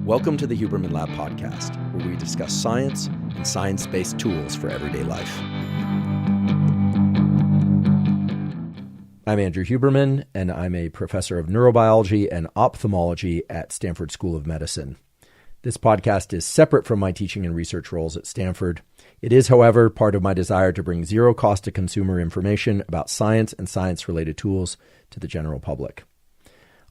Welcome to the Huberman Lab podcast, where we discuss science and science-based tools for everyday life. I'm Andrew Huberman, and I'm a professor of neurobiology and ophthalmology at Stanford School of Medicine. This podcast is separate from my teaching and research roles at Stanford. It is, however, part of my desire to bring zero cost to consumer information about science and science-related tools to the general public.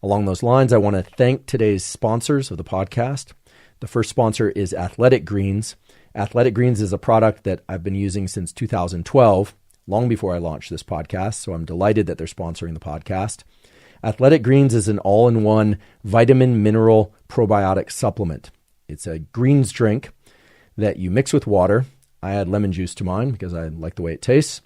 Along those lines, I want to thank today's sponsors of the podcast. The first sponsor is Athletic Greens. Athletic Greens is a product that I've been using since 2012, long before I launched this podcast, so I'm delighted that they're sponsoring the podcast. Athletic Greens is an all-in-one vitamin mineral probiotic supplement. It's a greens drink that you mix with water. I add lemon juice to mine because I like the way it tastes.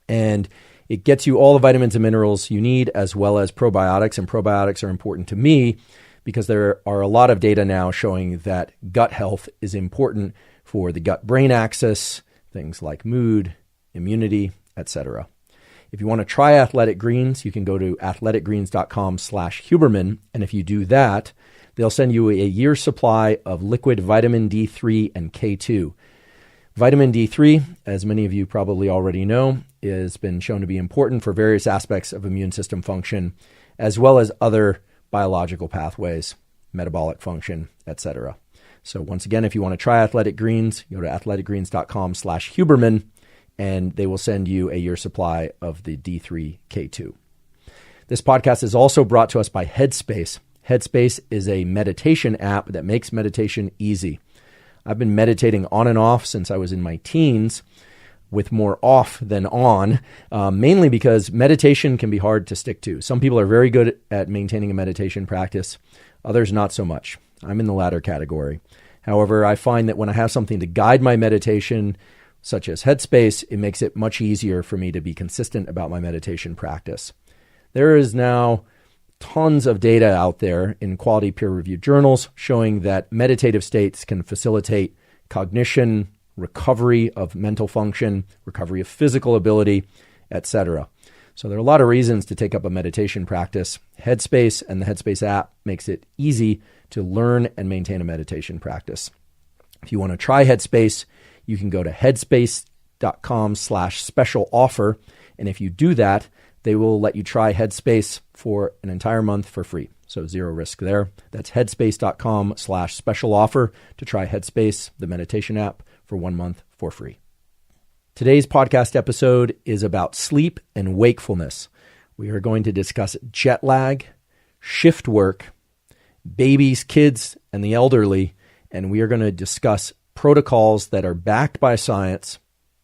And it gets you all the vitamins and minerals you need, as well as probiotics. And probiotics are important to me because there are a lot of data now showing that gut health is important for the gut-brain axis, things like mood, immunity, etc. If you want to try Athletic Greens, you can go to athleticgreens.com/Huberman. And if you do that, they'll send you a year's supply of liquid vitamin D3 and K2. Vitamin D3, as many of you probably already know, has been shown to be important for various aspects of immune system function, as well as other biological pathways, metabolic function, etc. So once again, if you want to try Athletic Greens, go to athleticgreens.com/Huberman, and they will send you a year's supply of the D3 K2. This podcast is also brought to us by Headspace. Headspace is a meditation app that makes meditation easy. I've been meditating on and off since I was in my teens, with more off than on, mainly because meditation can be hard to stick to. Some people are very good at maintaining a meditation practice, others not so much. I'm in the latter category. However, I find that when I have something to guide my meditation, such as Headspace, it makes it much easier for me to be consistent about my meditation practice. There is now tons of data out there in quality peer-reviewed journals showing that meditative states can facilitate cognition, recovery of mental function, recovery of physical ability, etc. So there are a lot of reasons to take up a meditation practice. Headspace and the Headspace app makes it easy to learn and maintain a meditation practice. If you want to try Headspace, you can go to headspace.com/special offer. And if you do that, they will let you try Headspace for an entire month for free. So zero risk there. That's headspace.com/special offer to try Headspace, the meditation app, for 1 month for free. Today's podcast episode is about sleep and wakefulness. We are going to discuss jet lag, shift work, babies, kids, and the elderly, and we are going to discuss protocols that are backed by science.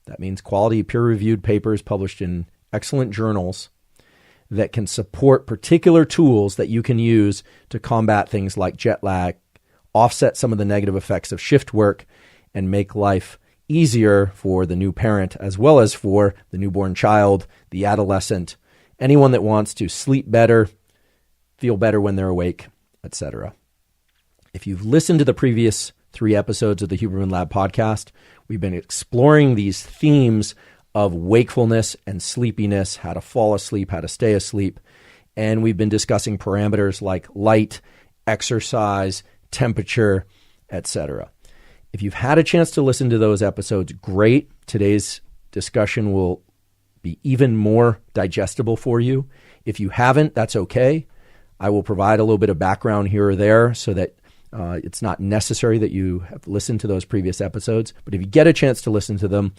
That means quality peer-reviewed papers published in excellent journals that can support particular tools that you can use to combat things like jet lag, offset some of the negative effects of shift work, and make life easier for the new parent as well as for the newborn child, the adolescent, anyone that wants to sleep better, feel better when they're awake, etc. If you've listened to the previous 3 episodes of the Huberman Lab podcast, we've been exploring these themes of wakefulness and sleepiness, how to fall asleep, how to stay asleep. And we've been discussing parameters like light, exercise, temperature, etc. If you've had a chance to listen to those episodes, great. Today's discussion will be even more digestible for you. If you haven't, that's okay. I will provide a little bit of background here or there so that it's not necessary that you have listened to those previous episodes. But if you get a chance to listen to them,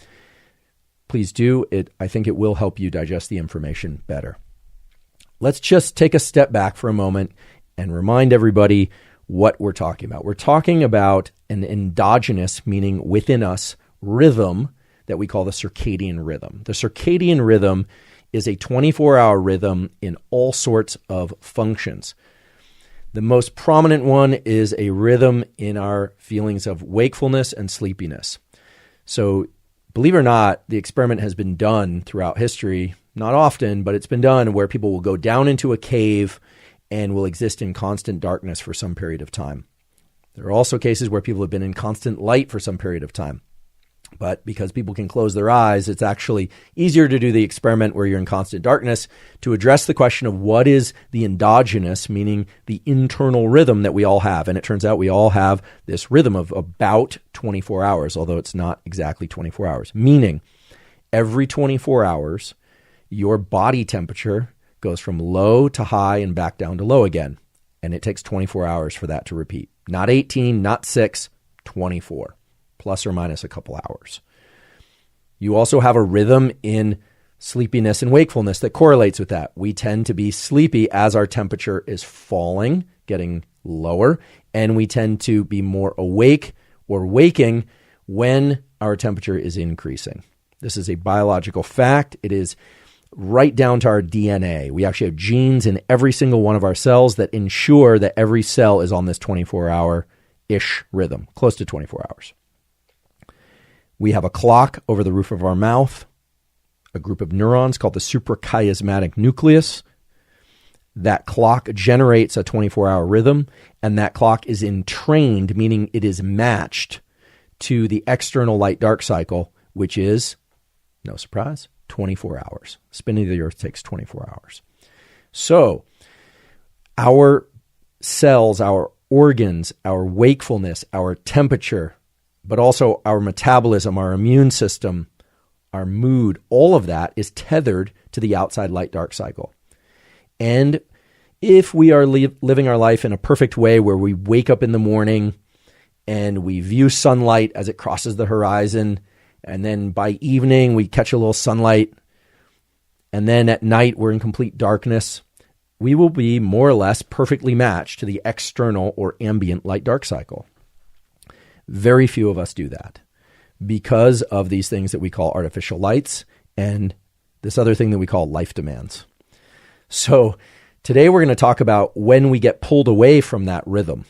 please do. I think it will help you digest the information better. Let's just take a step back for a moment and remind everybody what we're talking about. We're talking about an endogenous, meaning within us, rhythm that we call the circadian rhythm. The circadian rhythm is a 24-hour rhythm in all sorts of functions. The most prominent one is a rhythm in our feelings of wakefulness and sleepiness. So believe it or not, the experiment has been done throughout history, not often, but it's been done where people will go down into a cave and will exist in constant darkness for some period of time. There are also cases where people have been in constant light for some period of time. But because people can close their eyes, it's actually easier to do the experiment where you're in constant darkness to address the question of what is the endogenous, meaning the internal rhythm that we all have. And it turns out we all have this rhythm of about 24 hours, although it's not exactly 24 hours, meaning every 24 hours, your body temperature goes from low to high and back down to low again. And it takes 24 hours for that to repeat. Not 18, not 6, 24. Plus or minus a couple hours. You also have a rhythm in sleepiness and wakefulness that correlates with that. We tend to be sleepy as our temperature is falling, getting lower, and we tend to be more awake or waking when our temperature is increasing. This is a biological fact. It is right down to our DNA. We actually have genes in every single one of our cells that ensure that every cell is on this 24-hour-ish rhythm, close to 24 hours. We have a clock over the roof of our mouth, a group of neurons called the suprachiasmatic nucleus. That clock generates a 24-hour rhythm, and that clock is entrained, meaning it is matched to the external light-dark cycle, which is, no surprise, 24 hours. Spinning the Earth takes 24 hours. So our cells, our organs, our wakefulness, our temperature, but also our metabolism, our immune system, our mood, all of that is tethered to the outside light-dark cycle. And if we are living our life in a perfect way where we wake up in the morning and we view sunlight as it crosses the horizon, and then by evening we catch a little sunlight, and then at night we're in complete darkness, we will be more or less perfectly matched to the external or ambient light-dark cycle. Very few of us do that because of these things that we call artificial lights and this other thing that we call life demands. So today we're going to talk about when we get pulled away from that rhythm.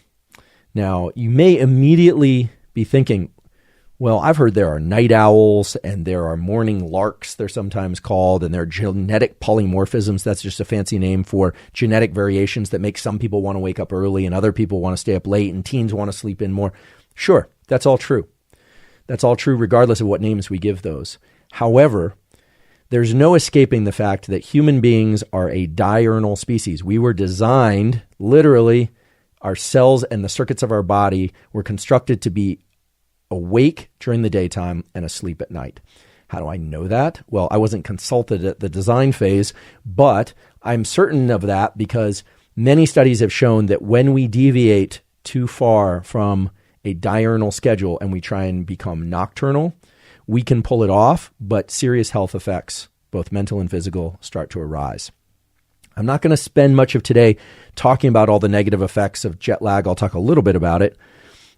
Now, you may immediately be thinking, well, I've heard there are night owls and there are morning larks, they're sometimes called, and there are genetic polymorphisms. That's just a fancy name for genetic variations that make some people want to wake up early and other people want to stay up late and teens want to sleep in more. Sure, that's all true. That's all true regardless of what names we give those. However, there's no escaping the fact that human beings are a diurnal species. We were designed, literally, our cells and the circuits of our body were constructed to be awake during the daytime and asleep at night. How do I know that? Well, I wasn't consulted at the design phase, but I'm certain of that because many studies have shown that when we deviate too far from a diurnal schedule and we try and become nocturnal, we can pull it off, but serious health effects, both mental and physical, start to arise. I'm not going to spend much of today talking about all the negative effects of jet lag. I'll talk a little bit about it,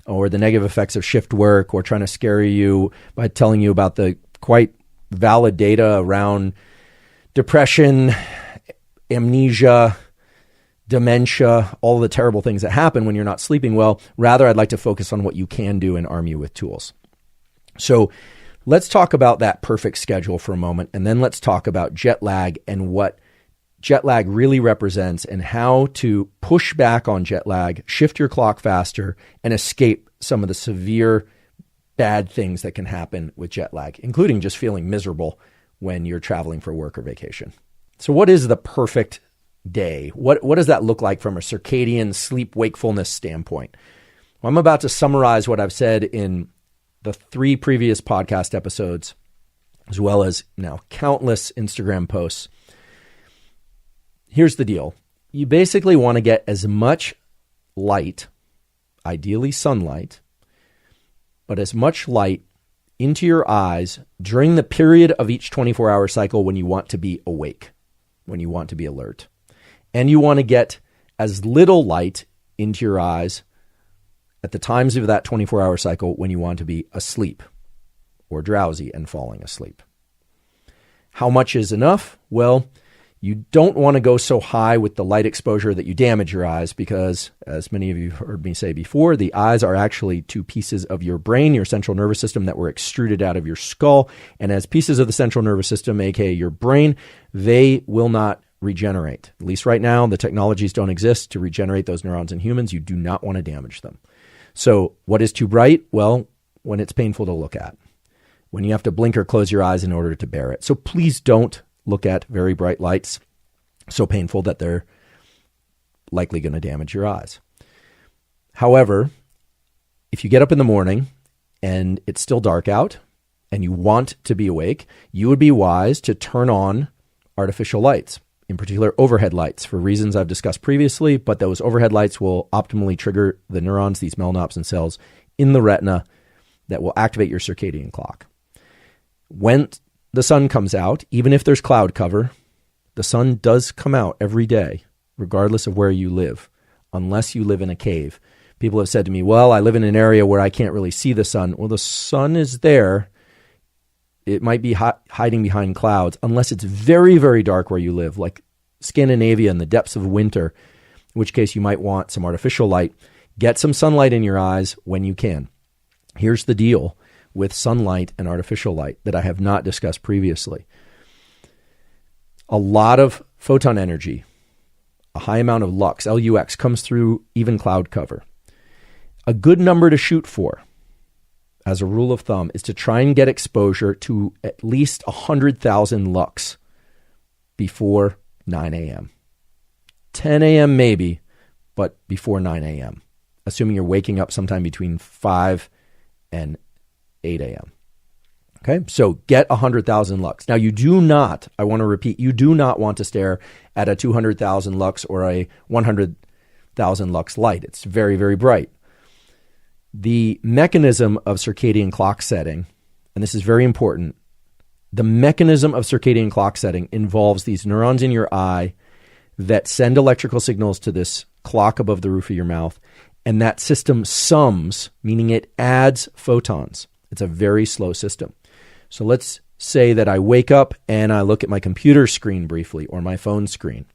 or the negative effects of shift work, or trying to scare you by telling you about the quite valid data around depression, amnesia, dementia, all the terrible things that happen when you're not sleeping well. Rather, I'd like to focus on what you can do and arm you with tools. So let's talk about that perfect schedule for a moment, and then let's talk about jet lag and what jet lag really represents and how to push back on jet lag, shift your clock faster, and escape some of the severe bad things that can happen with jet lag, including just feeling miserable when you're traveling for work or vacation. So what is the perfect day? What does that look like from a circadian sleep wakefulness standpoint? Well, I'm about to summarize what I've said in the 3 previous podcast episodes, as well as now countless Instagram posts. Here's the deal. You basically want to get as much light, ideally sunlight, but as much light into your eyes during the period of each 24-hour cycle when you want to be awake, when you want to be alert. And you want to get as little light into your eyes at the times of that 24-hour cycle when you want to be asleep or drowsy and falling asleep. How much is enough? Well, you don't want to go so high with the light exposure that you damage your eyes because, as many of you have heard me say before, the eyes are actually 2 pieces of your brain, your central nervous system, that were extruded out of your skull. And as pieces of the central nervous system, aka your brain, they will not regenerate. At least right now, the technologies don't exist to regenerate those neurons in humans. You do not want to damage them. So what is too bright? Well, when it's painful to look at. when you have to blink or close your eyes in order to bear it. So please don't look at very bright lights so painful that they're likely going to damage your eyes. However, if you get up in the morning and it's still dark out and you want to be awake, you would be wise to turn on artificial lights, in particular overhead lights, for reasons I've discussed previously, but those overhead lights will optimally trigger the neurons, these melanopsin cells in the retina, that will activate your circadian clock. When the sun comes out, even if there's cloud cover, the sun does come out every day, regardless of where you live, unless you live in a cave. People have said to me, well, I live in an area where I can't really see the sun. Well, the sun is there. It might be hiding behind clouds, unless it's very, very dark where you live, like Scandinavia in the depths of winter, in which case you might want some artificial light. Get some sunlight in your eyes when you can. Here's the deal with sunlight and artificial light that I have not discussed previously. A lot of photon energy, a high amount of lux, LUX, comes through even cloud cover. A good number to shoot for, as a rule of thumb, is to try and get exposure to at least 100,000 lux before 9 a.m. 10 a.m. maybe, but before 9 a.m., assuming you're waking up sometime between 5 and 8 a.m. Okay, so get 100,000 lux. Now, you do not, I want to repeat, you do not want to stare at a 200,000 lux or a 100,000 lux light. It's very, very bright. The mechanism of circadian clock setting, and this is very important, the mechanism of circadian clock setting involves these neurons in your eye that send electrical signals to this clock above the roof of your mouth, and that system sums, meaning it adds photons. It's a very slow system. So let's say that I wake up and I look at my computer screen briefly or my phone screen.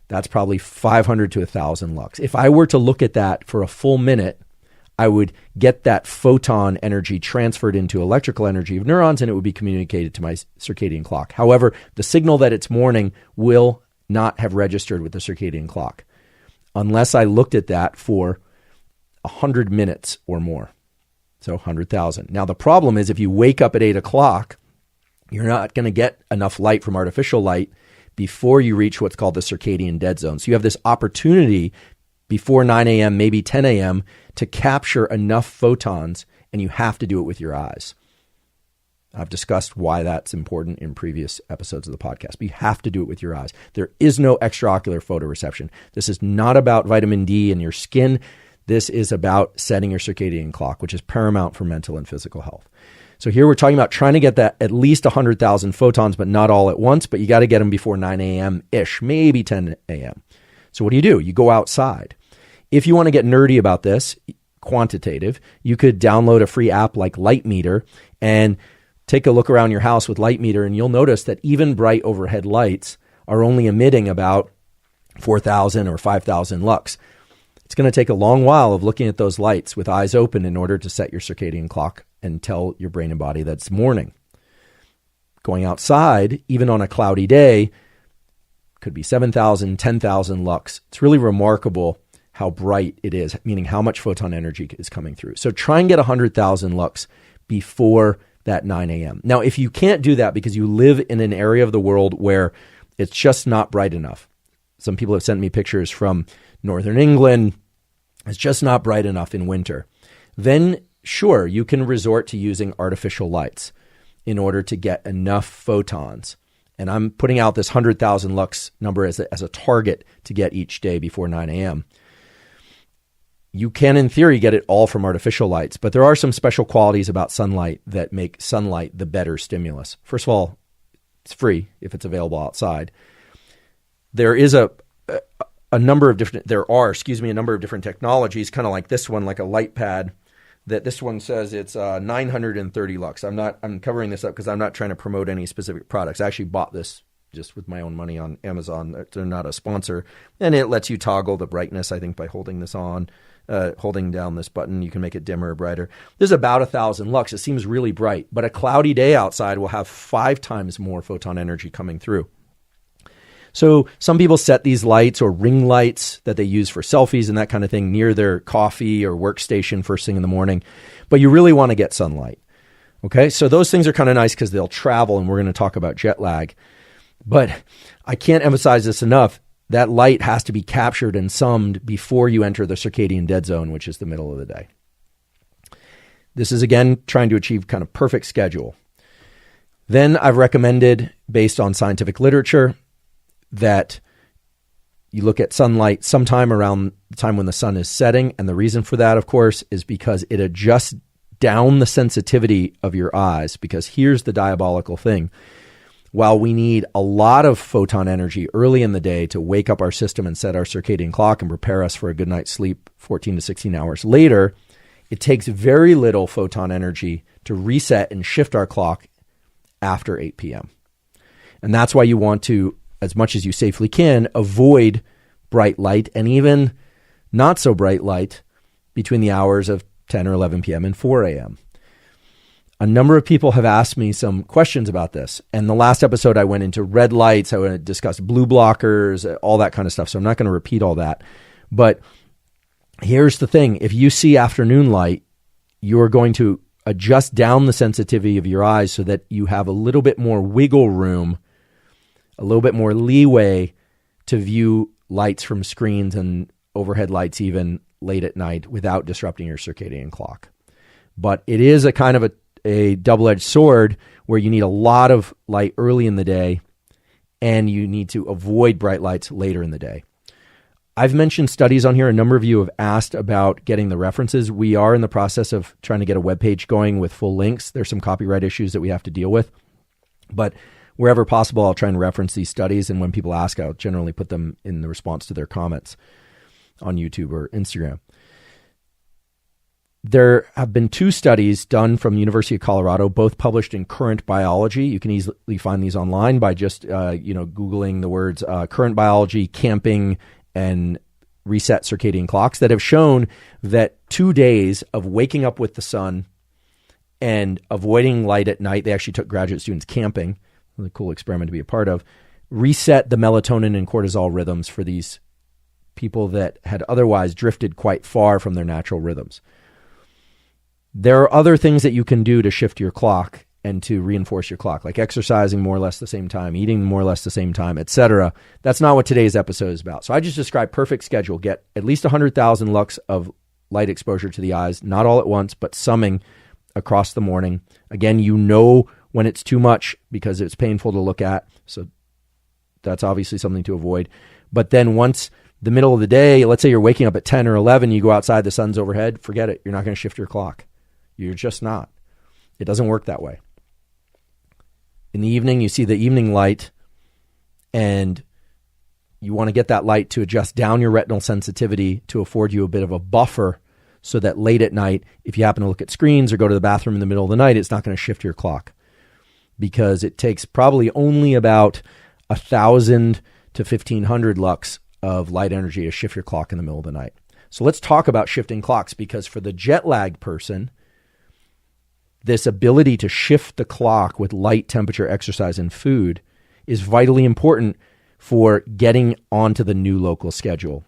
That's probably 500 to 1,000 lux. If I were to look at that for a full minute, I would get that photon energy transferred into electrical energy of neurons, and it would be communicated to my circadian clock. However, the signal that it's morning will not have registered with the circadian clock unless I looked at that for 100 minutes or more. So 100,000. Now, the problem is if you wake up at 8 o'clock, you're not going to get enough light from artificial light before you reach what's called the circadian dead zone. So you have this opportunity before 9 a.m., maybe 10 a.m., to capture enough photons, and you have to do it with your eyes. I've discussed why that's important in previous episodes of the podcast, but you have to do it with your eyes. There is no extraocular photoreception. This is not about vitamin D in your skin. This is about setting your circadian clock, which is paramount for mental and physical health. So here we're talking about trying to get that at least 100,000 photons, but not all at once, but you got to get them before 9 a.m.-ish, maybe 10 a.m. So what do? You go outside. If you want to get nerdy about this, quantitative, you could download a free app like Light Meter and take a look around your house with Light Meter, and you'll notice that even bright overhead lights are only emitting about 4,000 or 5,000 lux. It's going to take a long while of looking at those lights with eyes open in order to set your circadian clock and tell your brain and body that it's morning. Going outside, even on a cloudy day, could be 7,000, 10,000 lux. It's really remarkable how bright it is, meaning how much photon energy is coming through. So try and get 100,000 lux before that 9 a.m. Now, if you can't do that because you live in an area of the world where it's just not bright enough, some people have sent me pictures from northern England, it's just not bright enough in winter, then sure, you can resort to using artificial lights in order to get enough photons. And I'm putting out this 100,000 lux number as a target to get each day before 9 a.m. You can, in theory, get it all from artificial lights, but there are some special qualities about sunlight that make sunlight the better stimulus. First of all, it's free if it's available outside. There is a number of different technologies, kind of like this one, like a light pad, that this one says it's 930 lux. I'm covering this up because I'm not trying to promote any specific products. I actually bought this just with my own money on Amazon. They're not a sponsor. And it lets you toggle the brightness, I think, by holding this on. Holding down this button, you can make it dimmer or brighter. There's about 1,000 lux. It seems really bright, but a cloudy day outside will have 5 times more photon energy coming through. So some people set these lights or ring lights that they use for selfies and that kind of thing near their coffee or workstation first thing in the morning, but you really want to get sunlight. Okay, so those things are kind of nice because they'll travel, and we're going to talk about jet lag. But I can't emphasize this enough. That light has to be captured and summed before you enter the circadian dead zone, which is the middle of the day. This is, again, trying to achieve kind of perfect schedule. Then I've recommended, based on scientific literature, that you look at sunlight sometime around the time when the sun is setting. And the reason for that, of course, is because it adjusts down the sensitivity of your eyes. Because here's the diabolical thing. While we need a lot of photon energy early in the day to wake up our system and set our circadian clock and prepare us for a good night's sleep 14 to 16 hours later, it takes very little photon energy to reset and shift our clock after 8 p.m. And that's why you want to, as much as you safely can, avoid bright light and even not so bright light between the hours of 10 or 11 p.m. and 4 a.m. A number of people have asked me some questions about this. And the last episode, I went into red lights. I discussed blue blockers, all that kind of stuff. So I'm not going to repeat all that. But here's the thing. If you see afternoon light, you're going to adjust down the sensitivity of your eyes so that you have a little bit more wiggle room, a little bit more leeway to view lights from screens and overhead lights even late at night without disrupting your circadian clock. But it is a kind of a double-edged sword where you need a lot of light early in the day and you need to avoid bright lights later in the day. I've mentioned studies on here. A number of you have asked about getting the references. We are in the process of trying to get a webpage going with full links. There's some copyright issues that we have to deal with. But wherever possible, I'll try and reference these studies. And when people ask, I'll generally put them in the response to their comments on YouTube or Instagram. There have been 2 studies done from the University of Colorado, both published in Current Biology. You can easily find these online by just Googling the words Current Biology, camping, and reset circadian clocks, that have shown that 2 days of waking up with the sun and avoiding light at night — they actually took graduate students camping, really cool experiment to be a part of — reset the melatonin and cortisol rhythms for these people that had otherwise drifted quite far from their natural rhythms. There are other things that you can do to shift your clock and to reinforce your clock, like exercising more or less the same time, eating more or less the same time, etc. That's not what today's episode is about. So I just described perfect schedule. Get at least 100,000 lux of light exposure to the eyes, not all at once, but summing across the morning. Again, you know when it's too much because it's painful to look at. So that's obviously something to avoid. But then once the middle of the day, let's say you're waking up at 10 or 11, you go outside, the sun's overhead, forget it. You're not going to shift your clock. You're just not. It doesn't work that way. In the evening, you see the evening light, and you want to get that light to adjust down your retinal sensitivity to afford you a bit of a buffer so that late at night, if you happen to look at screens or go to the bathroom in the middle of the night, it's not going to shift your clock, because it takes probably only about 1,000 to 1,500 lux of light energy to shift your clock in the middle of the night. So let's talk about shifting clocks, because for the jet lag person, this ability to shift the clock with light, temperature, exercise, and food is vitally important for getting onto the new local schedule.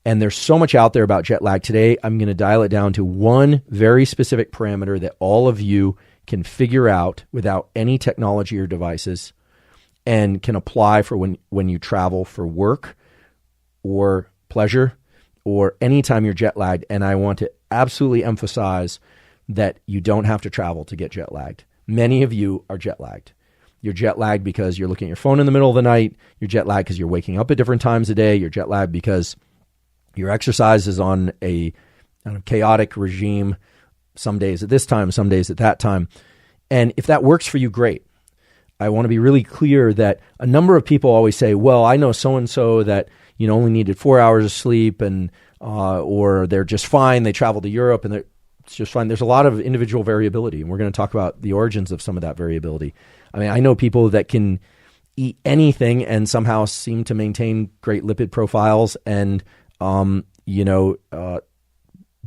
And there's so much out there about jet lag today. I'm going to dial it down to one very specific parameter that all of you can figure out without any technology or devices, and can apply for when you travel for work or pleasure or anytime you're jet lagged. And I want to absolutely emphasize that you don't have to travel to get jet lagged. Many of you are jet lagged. You're jet lagged because you're looking at your phone in the middle of the night. You're jet lagged because you're waking up at different times a day. You're jet lagged because your exercise is on a kind of chaotic regime. Some days at this time, some days at that time. And if that works for you, great. I want to be really clear that a number of people always say, well, I know so-and-so that only needed 4 hours of sleep, and or they're just fine. They traveled to Europe and it's just fine. There's a lot of individual variability, and we're going to talk about the origins of some of that variability. I mean, I know people that can eat anything and somehow seem to maintain great lipid profiles and,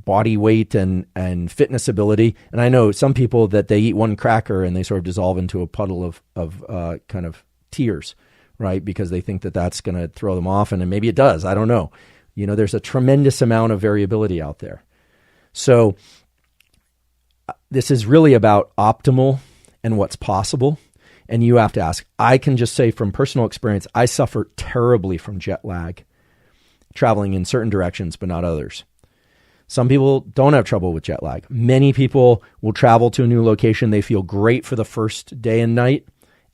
body weight and fitness ability. And I know some people that they eat one cracker and they sort of dissolve into a puddle of kind of tears, right? Because they think that that's going to throw them off, and maybe it does. I don't know. There's a tremendous amount of variability out there. So this is really about optimal and what's possible. And you have to ask. I can just say from personal experience, I suffer terribly from jet lag, traveling in certain directions, but not others. Some people don't have trouble with jet lag. Many people will travel to a new location. They feel great for the first day and night,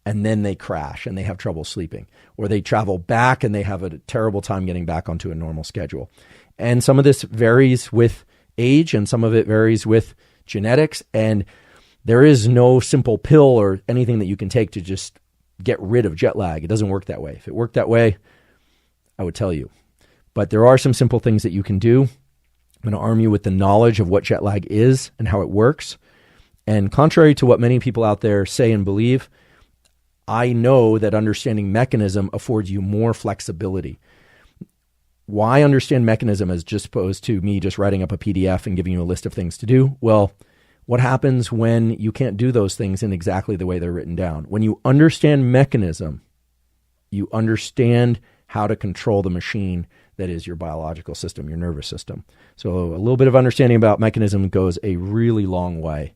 and then they crash and they have trouble sleeping. Or they travel back and they have a terrible time getting back onto a normal schedule. And some of this varies with age, and some of it varies with genetics. And there is no simple pill or anything that you can take to just get rid of jet lag. It doesn't work that way. If it worked that way, I would tell you. But there are some simple things that you can do. I'm going to arm you with the knowledge of what jet lag is and how it works. And contrary to what many people out there say and believe, I know that understanding mechanism affords you more flexibility. Why understand mechanism as just opposed to me just writing up a PDF and giving you a list of things to do? Well, what happens when you can't do those things in exactly the way they're written down? When you understand mechanism, you understand how to control the machine that is your biological system, your nervous system. So a little bit of understanding about mechanism goes a really long way.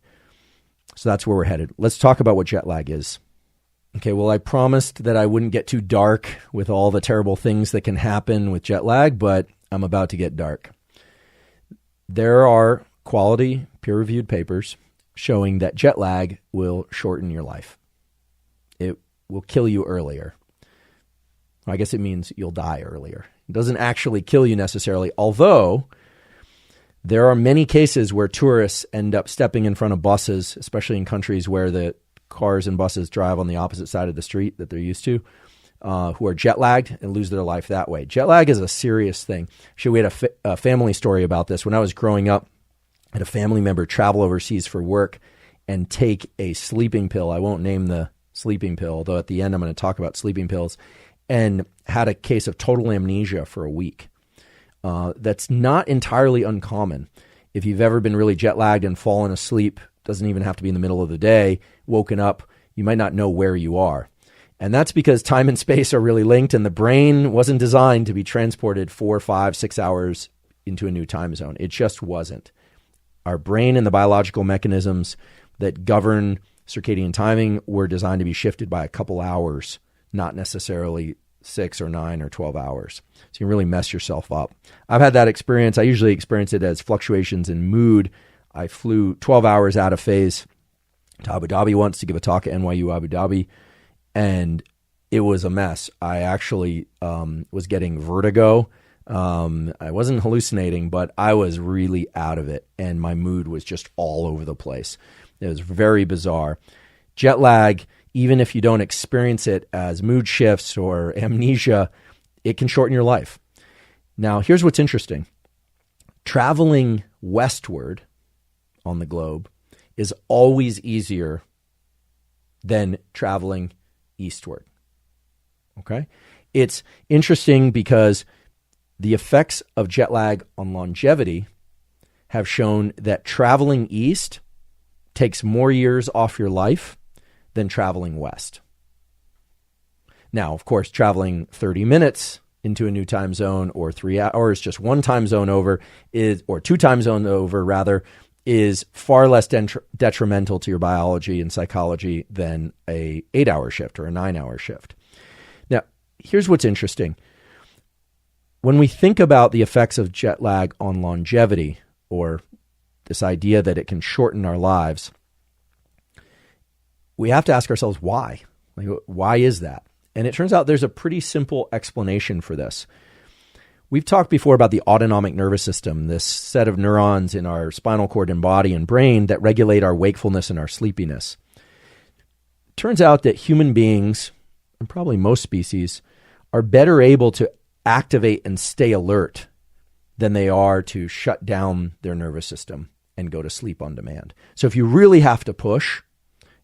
So that's where we're headed. Let's talk about what jet lag is. Okay, well, I promised that I wouldn't get too dark with all the terrible things that can happen with jet lag, but I'm about to get dark. There are quality peer-reviewed papers showing that jet lag will shorten your life. It will kill you earlier. I guess it means you'll die earlier. It doesn't actually kill you necessarily, although there are many cases where tourists end up stepping in front of buses, especially in countries where the cars and buses drive on the opposite side of the street that they're used to, who are jet lagged and lose their life that way. Jet lag is a serious thing. Actually, we had a family story about this. When I was growing up, I had a family member travel overseas for work and take a sleeping pill. I won't name the sleeping pill, although at the end I'm going to talk about sleeping pills, and had a case of total amnesia for a week. That's not entirely uncommon. If you've ever been really jet lagged and fallen asleep, doesn't even have to be in the middle of the day, woken up, you might not know where you are. And that's because time and space are really linked, and the brain wasn't designed to be transported 4, 5, 6 hours into a new time zone. It just wasn't. Our brain and the biological mechanisms that govern circadian timing were designed to be shifted by a couple hours, not necessarily 6 or 9 or 12 hours. So you can really mess yourself up. I've had that experience. I usually experience it as fluctuations in mood. I flew 12 hours out of phase to Abu Dhabi once to give a talk at NYU Abu Dhabi, and it was a mess. I actually was getting vertigo. I wasn't hallucinating, but I was really out of it, and my mood was just all over the place. It was very bizarre. Jet lag, even if you don't experience it as mood shifts or amnesia, it can shorten your life. Now, here's what's interesting. Traveling westward on the globe is always easier than traveling eastward. Okay? It's interesting because the effects of jet lag on longevity have shown that traveling east takes more years off your life than traveling west. Now, of course, traveling 30 minutes into a new time zone or 3 hours, just one time zone over or two time zones over rather, is far less detrimental to your biology and psychology than a 8-hour shift or a 9-hour shift. Now, here's what's interesting. When we think about the effects of jet lag on longevity, or this idea that it can shorten our lives, we have to ask ourselves why. Like, why is that? And it turns out there's a pretty simple explanation for this. We've talked before about the autonomic nervous system, this set of neurons in our spinal cord and body and brain that regulate our wakefulness and our sleepiness. It turns out that human beings, and probably most species, are better able to activate and stay alert than they are to shut down their nervous system and go to sleep on demand. So if you really have to push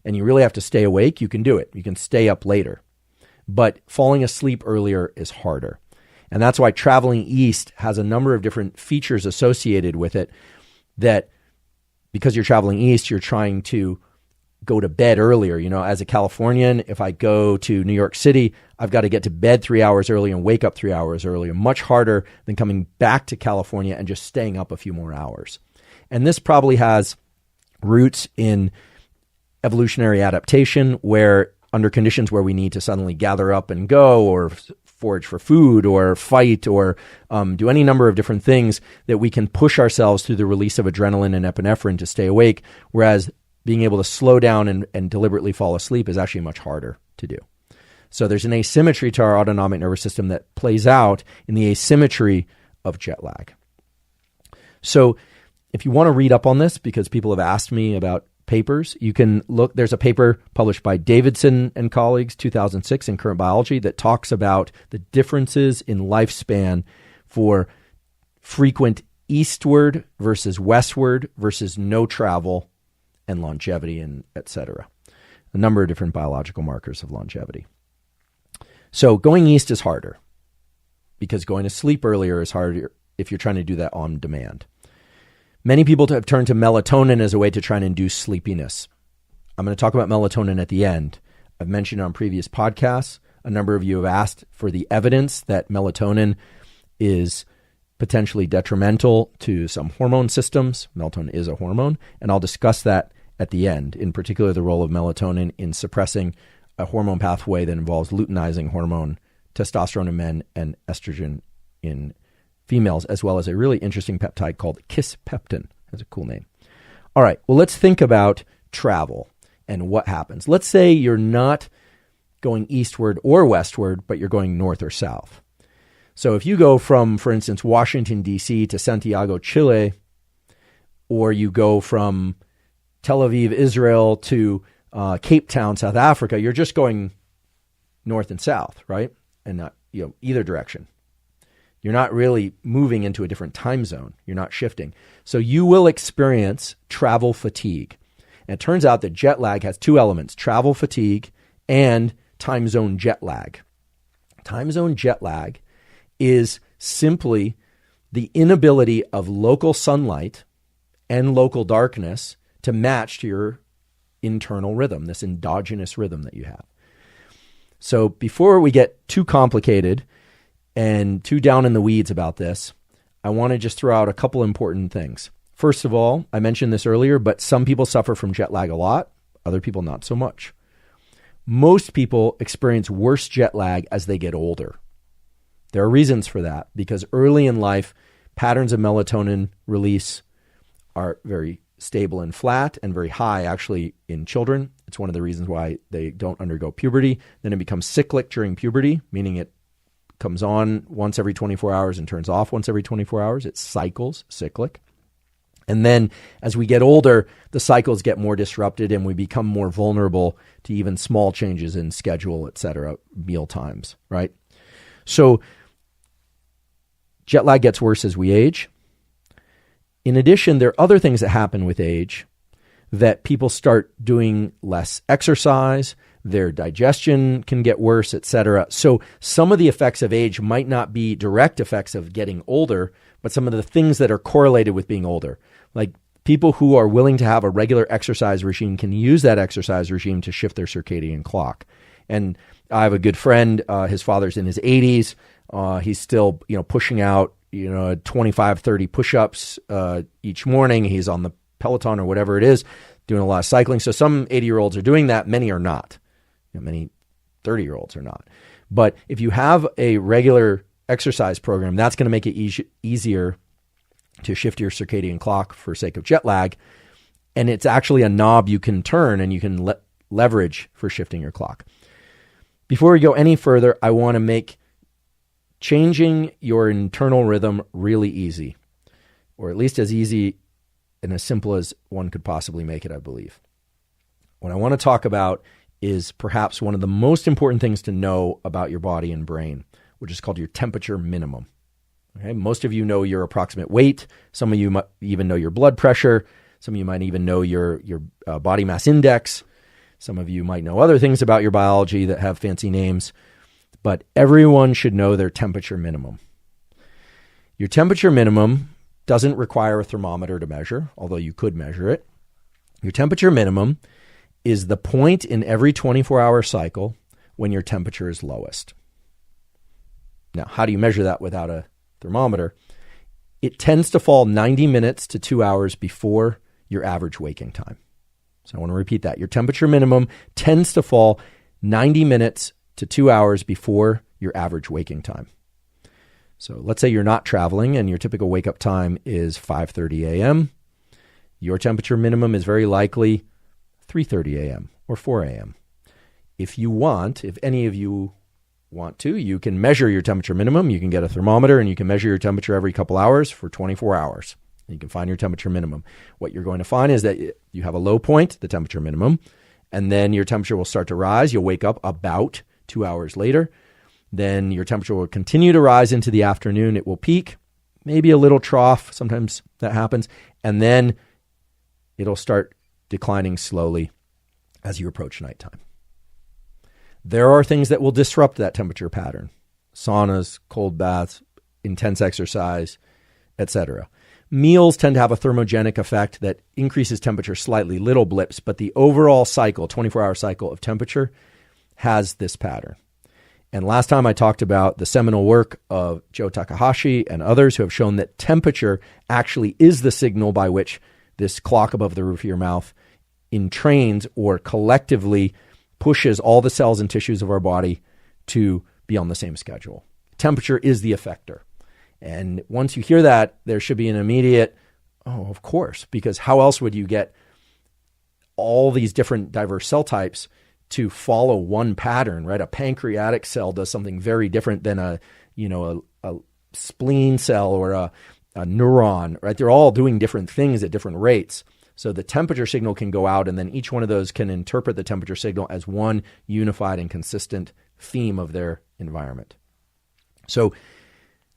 and you really have to stay awake, you can do it. You can stay up later. But falling asleep earlier is harder. And that's why traveling east has a number of different features associated with it that because you're traveling east, you're trying to go to bed earlier. You know, as a Californian, if I go to New York City, I've got to get to bed 3 hours early and wake up 3 hours earlier. Much harder than coming back to California and just staying up a few more hours. And this probably has roots in evolutionary adaptation, where under conditions where we need to suddenly gather up and go, or forage for food, or fight, or do any number of different things, that we can push ourselves through the release of adrenaline and epinephrine to stay awake, whereas being able to slow down and deliberately fall asleep is actually much harder to do. So there's an asymmetry to our autonomic nervous system that plays out in the asymmetry of jet lag. So if you want to read up on this, because people have asked me about papers, you can look. There's a paper published by Davidson and colleagues, 2006, in Current Biology, that talks about the differences in lifespan for frequent eastward versus westward versus no travel and longevity, and et cetera. A number of different biological markers of longevity. So going east is harder because going to sleep earlier is harder if you're trying to do that on demand. Many people have turned to melatonin as a way to try and induce sleepiness. I'm going to talk about melatonin at the end. I've mentioned on previous podcasts, a number of you have asked for the evidence that melatonin is potentially detrimental to some hormone systems. Melatonin is a hormone, and I'll discuss that at the end, in particular the role of melatonin in suppressing a hormone pathway that involves luteinizing hormone, testosterone in men, and estrogen in females, as well as a really interesting peptide called kisspeptin. That's a cool name. All right, well, let's think about travel and what happens. Let's say you're not going eastward or westward, but you're going north or south. So if you go from, for instance, Washington, D.C. to Santiago, Chile, or you go from Tel Aviv, Israel to Cape Town, South Africa, you're just going north and south, right? And not, either direction. You're not really moving into a different time zone. You're not shifting. So you will experience travel fatigue. And it turns out that jet lag has two elements: travel fatigue and time zone jet lag. Time zone jet lag is simply the inability of local sunlight and local darkness to match to your internal rhythm, this endogenous rhythm that you have. So before we get too complicated and too down in the weeds about this, I want to just throw out a couple important things. First of all, I mentioned this earlier, but some people suffer from jet lag a lot, other people not so much. Most people experience worse jet lag as they get older. There are reasons for that, because early in life, patterns of melatonin release are very stable and flat, and very high actually in children. It's one of the reasons why they don't undergo puberty. Then it becomes cyclic during puberty, meaning it comes on once every 24 hours and turns off once every 24 hours. It cycles, cyclic. And then as we get older, the cycles get more disrupted and we become more vulnerable to even small changes in schedule, et cetera, meal times, right? So jet lag gets worse as we age. In addition, there are other things that happen with age, that people start doing less exercise, their digestion can get worse, et cetera. So some of the effects of age might not be direct effects of getting older, but some of the things that are correlated with being older. Like people who are willing to have a regular exercise regime can use that exercise regime to shift their circadian clock. And I have a good friend, his father's in his 80s. He's still, pushing out, 25, 30 push-ups each morning. He's on the Peloton or whatever it is, doing a lot of cycling. So some 80-year-olds are doing that. Many are not. Many 30-year-olds are not. But if you have a regular exercise program, that's going to make it easier to shift your circadian clock for sake of jet lag. And it's actually a knob you can turn and you can leverage for shifting your clock. Before we go any further, I want to make changing your internal rhythm really easy, or at least as easy and as simple as one could possibly make it, I believe. What I want to talk about is perhaps one of the most important things to know about your body and brain, which is called your temperature minimum. Okay? Most of you know your approximate weight. Some of you might even know your blood pressure. Some of you might even know your body mass index. Some of you might know other things about your biology that have fancy names. But everyone should know their temperature minimum. Your temperature minimum doesn't require a thermometer to measure, although you could measure it. Your temperature minimum is the point in every 24-hour cycle when your temperature is lowest. Now, how do you measure that without a thermometer? It tends to fall 90 minutes to 2 hours before your average waking time. So I want to repeat that. Your temperature minimum tends to fall 90 minutes to 2 hours before your average waking time. So let's say you're not traveling and your typical wake up time is 5:30 a.m. Your temperature minimum is very likely 3:30 a.m. or 4 a.m. If any of you want to, you can measure your temperature minimum. You can get a thermometer and you can measure your temperature every couple hours for 24 hours. And you can find your temperature minimum. What you're going to find is that you have a low point, the temperature minimum, and then your temperature will start to rise. You'll wake up about 2 hours later. Then your temperature will continue to rise into the afternoon. It will peak, maybe a little trough. Sometimes that happens. And then it'll start declining slowly as you approach nighttime. There are things that will disrupt that temperature pattern. Saunas, cold baths, intense exercise, etc. Meals tend to have a thermogenic effect that increases temperature slightly, little blips, but the overall cycle, 24-hour cycle of temperature, has this pattern. And last time I talked about the seminal work of Joe Takahashi and others who have shown that temperature actually is the signal by which this clock above the roof of your mouth entrains or collectively pushes all the cells and tissues of our body to be on the same schedule. Temperature is the effector. And once you hear that, there should be an immediate, oh, of course, because how else would you get all these different diverse cell types to follow one pattern, right? A pancreatic cell does something very different than a spleen cell or a neuron, right? They're all doing different things at different rates. So the temperature signal can go out, and then each one of those can interpret the temperature signal as one unified and consistent theme of their environment. So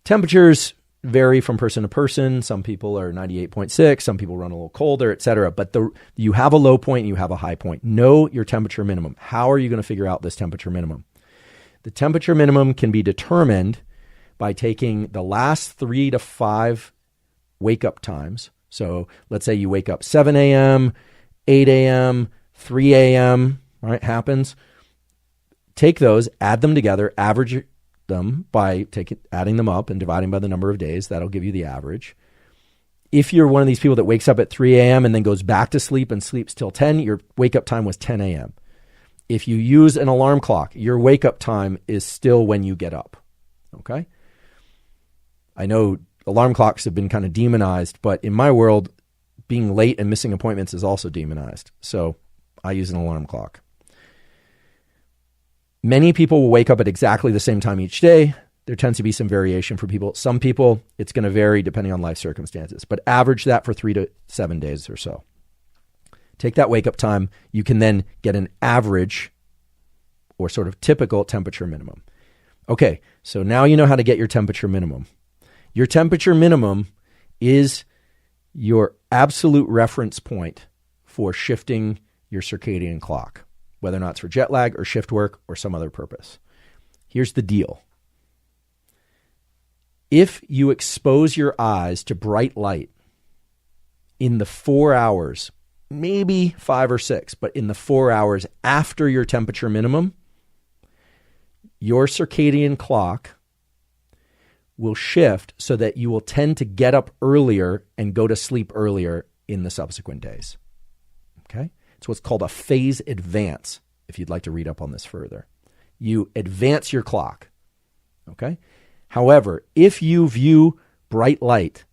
temperatures vary from person to person. Some people are 98.6, some people run a little colder, etc. But you have a low point and you have a high point. Know your temperature minimum. How are you going to figure out this temperature minimum? The temperature minimum can be determined by taking the last 3 to 5 wake-up times. So let's say you wake up 7 a.m., 8 a.m., 3 a.m., right? Happens. Take those, add them together, average them by adding them up and dividing by the number of days. That'll give you the average. If you're one of these people that wakes up at 3 a.m. and then goes back to sleep and sleeps till 10, your wake-up time was 10 a.m. If you use an alarm clock, your wake-up time is still when you get up, okay? I know alarm clocks have been kind of demonized, but in my world, being late and missing appointments is also demonized. So I use an alarm clock. Many people will wake up at exactly the same time each day. There tends to be some variation for people. Some people, it's going to vary depending on life circumstances, but average that for 3 to 7 days or so. Take that wake-up time. You can then get an average or sort of typical temperature minimum. Okay, so now you know how to get your temperature minimum. Your temperature minimum is your absolute reference point for shifting your circadian clock, whether or not it's for jet lag or shift work or some other purpose. Here's the deal. If you expose your eyes to bright light in the 4 hours, maybe 5 or 6, but in the 4 hours after your temperature minimum, your circadian clock will shift so that you will tend to get up earlier and go to sleep earlier in the subsequent days. Okay? It's what's called a phase advance, if you'd like to read up on this further. You advance your clock. Okay? However, if you view bright light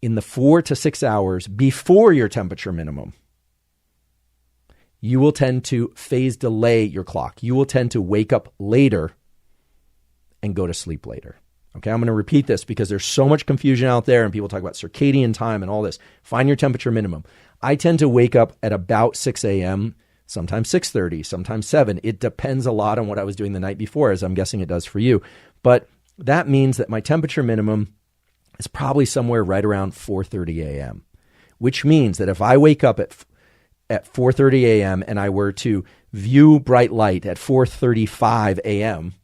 in the 4 to 6 hours before your temperature minimum, you will tend to phase delay your clock. You will tend to wake up later and go to sleep later. Okay, I'm going to repeat this because there's so much confusion out there and people talk about circadian time and all this. Find your temperature minimum. I tend to wake up at about 6 a.m., sometimes 6:30, sometimes 7. It depends a lot on what I was doing the night before, as I'm guessing it does for you. But that means that my temperature minimum is probably somewhere right around 4:30 a.m., which means that if I wake up at 4:30 a.m. and I were to view bright light at 4:35 a.m.,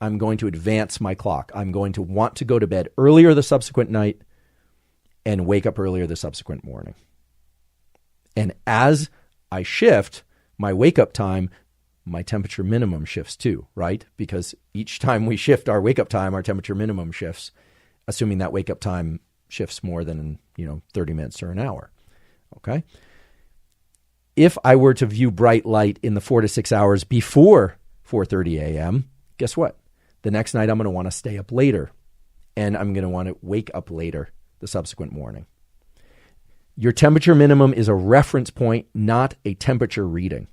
I'm going to advance my clock. I'm going to want to go to bed earlier the subsequent night and wake up earlier the subsequent morning. And as I shift my wake-up time, my temperature minimum shifts too, right? Because each time we shift our wake-up time, our temperature minimum shifts, assuming that wake-up time shifts more than 30 minutes or an hour. Okay. If I were to view bright light in the 4 to 6 hours before 4:30 a.m., guess what? The next night I'm going to want to stay up later, and I'm going to want to wake up later the subsequent morning. Your temperature minimum is a reference point, not a temperature reading.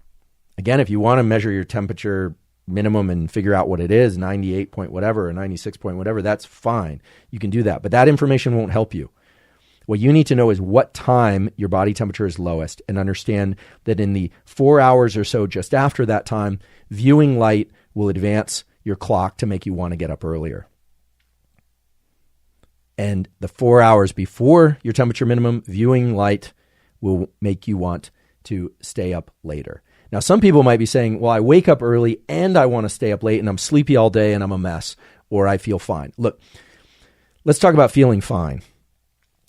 Again, if you want to measure your temperature minimum and figure out what it is, 98 point whatever or 96 point whatever, that's fine. You can do that, but that information won't help you. What you need to know is what time your body temperature is lowest, and understand that in the 4 hours or so just after that time, viewing light will advance your clock to make you want to get up earlier. And the 4 hours before your temperature minimum, viewing light will make you want to stay up later. Now, some people might be saying, well, I wake up early and I want to stay up late and I'm sleepy all day and I'm a mess, or I feel fine. Look, let's talk about feeling fine.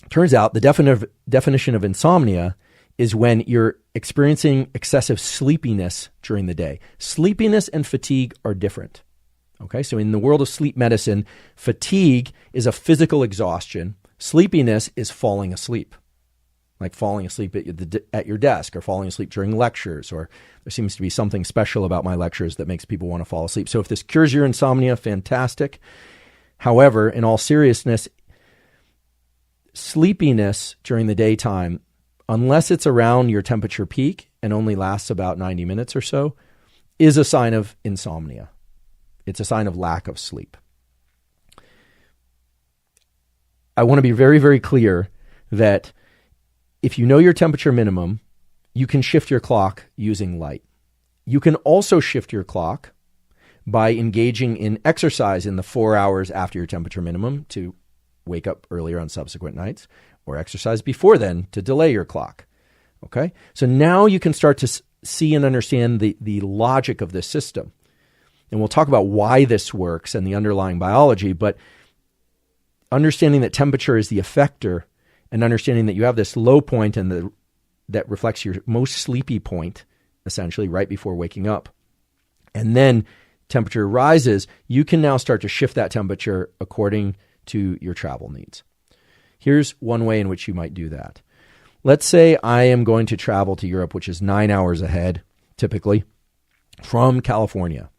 Turns out the definition of insomnia is when you're experiencing excessive sleepiness during the day. Sleepiness and fatigue are different. Okay, so in the world of sleep medicine, fatigue is a physical exhaustion. Sleepiness is falling asleep, like falling asleep at your desk, or falling asleep during lectures, or there seems to be something special about my lectures that makes people want to fall asleep. So if this cures your insomnia, fantastic. However, in all seriousness, sleepiness during the daytime, unless it's around your temperature peak and only lasts about 90 minutes or so, is a sign of insomnia. It's a sign of lack of sleep. I want to be very, very clear that if you know your temperature minimum, you can shift your clock using light. You can also shift your clock by engaging in exercise in the 4 hours after your temperature minimum to wake up earlier on subsequent nights, or exercise before then to delay your clock. Okay? So now you can start to see and understand the logic of this system. And we'll talk about why this works and the underlying biology, but understanding that temperature is the effector, and understanding that you have this low point and that reflects your most sleepy point, essentially right before waking up. And then temperature rises, you can now start to shift that temperature according to your travel needs. Here's one way in which you might do that. Let's say I am going to travel to Europe, which is 9 hours ahead, typically, from California.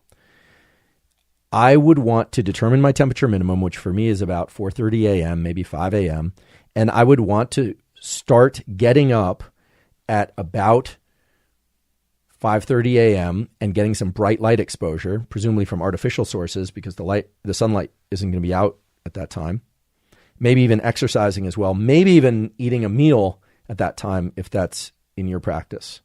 I would want to determine my temperature minimum, which for me is about 4:30 a.m., maybe 5 a.m., and I would want to start getting up at about 5:30 a.m. and getting some bright light exposure, presumably from artificial sources, because the sunlight isn't going to be out at that time. Maybe even exercising as well. Maybe even eating a meal at that time, if that's in your practice.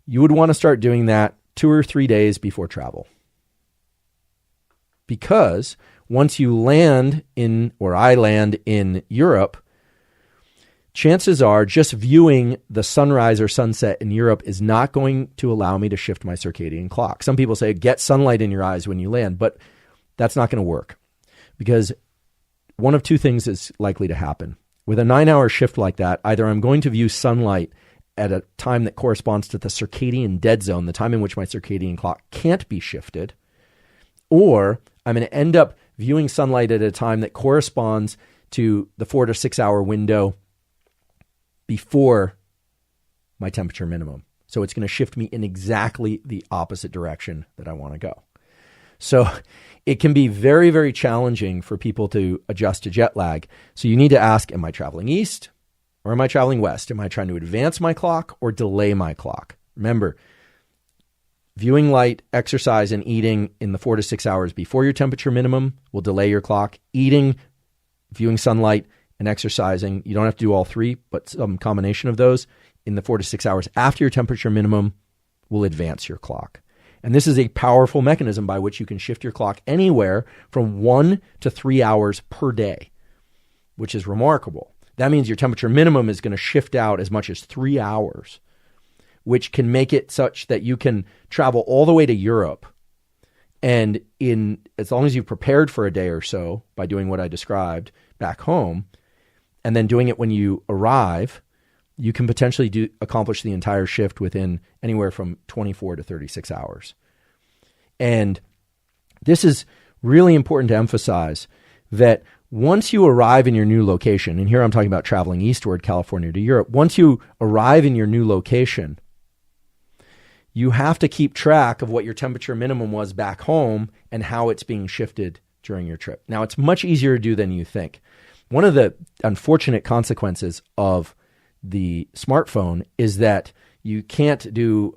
You would want to start doing that 2 or 3 days before travel. Because once you land in, or I land in Europe, chances are just viewing the sunrise or sunset in Europe is not going to allow me to shift my circadian clock. Some people say get sunlight in your eyes when you land, but that's not going to work, because one of two things is likely to happen. With a 9-hour shift like that, either I'm going to view sunlight at a time that corresponds to the circadian dead zone, the time in which my circadian clock can't be shifted, or I'm going to end up viewing sunlight at a time that corresponds to the 4 to 6 hour window before my temperature minimum. So it's going to shift me in exactly the opposite direction that I want to go. So it can be very, very challenging for people to adjust to jet lag. So you need to ask, am I traveling east or am I traveling west? Am I trying to advance my clock or delay my clock? Remember, viewing light, exercise, and eating in the 4 to 6 hours before your temperature minimum will delay your clock. Eating, viewing sunlight, and exercising, you don't have to do all three, but some combination of those in the 4 to 6 hours after your temperature minimum will advance your clock. And this is a powerful mechanism by which you can shift your clock anywhere from 1 to 3 hours per day, which is remarkable. That means your temperature minimum is going to shift out as much as 3 hours, which can make it such that you can travel all the way to Europe. And as long as you've prepared for a day or so by doing what I described back home, and then doing it when you arrive, you can potentially accomplish the entire shift within anywhere from 24 to 36 hours. And this is really important to emphasize, that Once you arrive in your new location, and here I'm talking about traveling eastward, California to Europe, once you arrive in your new location, you have to keep track of what your temperature minimum was back home and how it's being shifted during your trip. Now, it's much easier to do than you think. One of the unfortunate consequences of the smartphone is that you can't do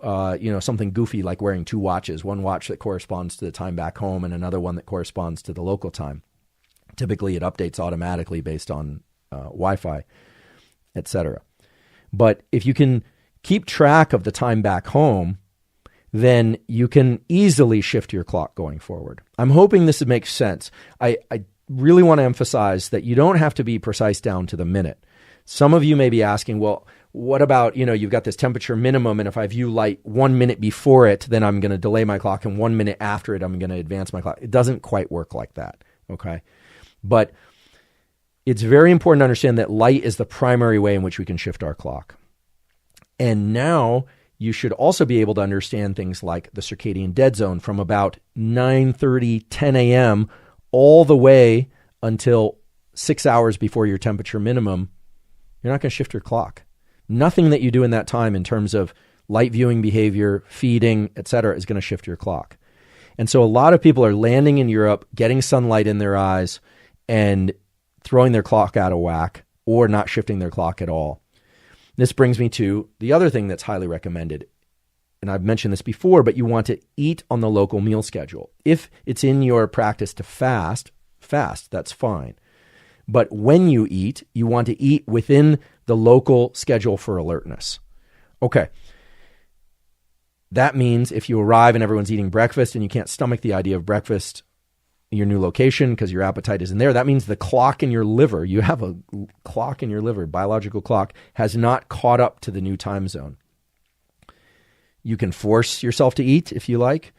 something goofy like wearing two watches, one watch that corresponds to the time back home and another one that corresponds to the local time. Typically, it updates automatically based on Wi-Fi, etc. But if you can keep track of the time back home, then you can easily shift your clock going forward. I'm hoping this makes sense. I really want to emphasize that you don't have to be precise down to the minute. Some of you may be asking, well, what about, you've got this temperature minimum, and if I view light 1 minute before it, then I'm going to delay my clock, and 1 minute after it, I'm going to advance my clock. It doesn't quite work like that, okay? But it's very important to understand that light is the primary way in which we can shift our clock. And now you should also be able to understand things like the circadian dead zone from about 9:30, 10 a.m. all the way until 6 hours before your temperature minimum. You're not going to shift your clock. Nothing that you do in that time in terms of light viewing behavior, feeding, etc., is going to shift your clock. And so a lot of people are landing in Europe, getting sunlight in their eyes, and throwing their clock out of whack or not shifting their clock at all. This brings me to the other thing that's highly recommended. And I've mentioned this before, but you want to eat on the local meal schedule. If it's in your practice to fast, that's fine. But when you eat, you want to eat within the local schedule for alertness. Okay. That means if you arrive and everyone's eating breakfast and you can't stomach the idea of breakfast in your new location because your appetite isn't there, that means the clock in your liver, you have a clock in your liver, biological clock, has not caught up to the new time zone. You can force yourself to eat if you like,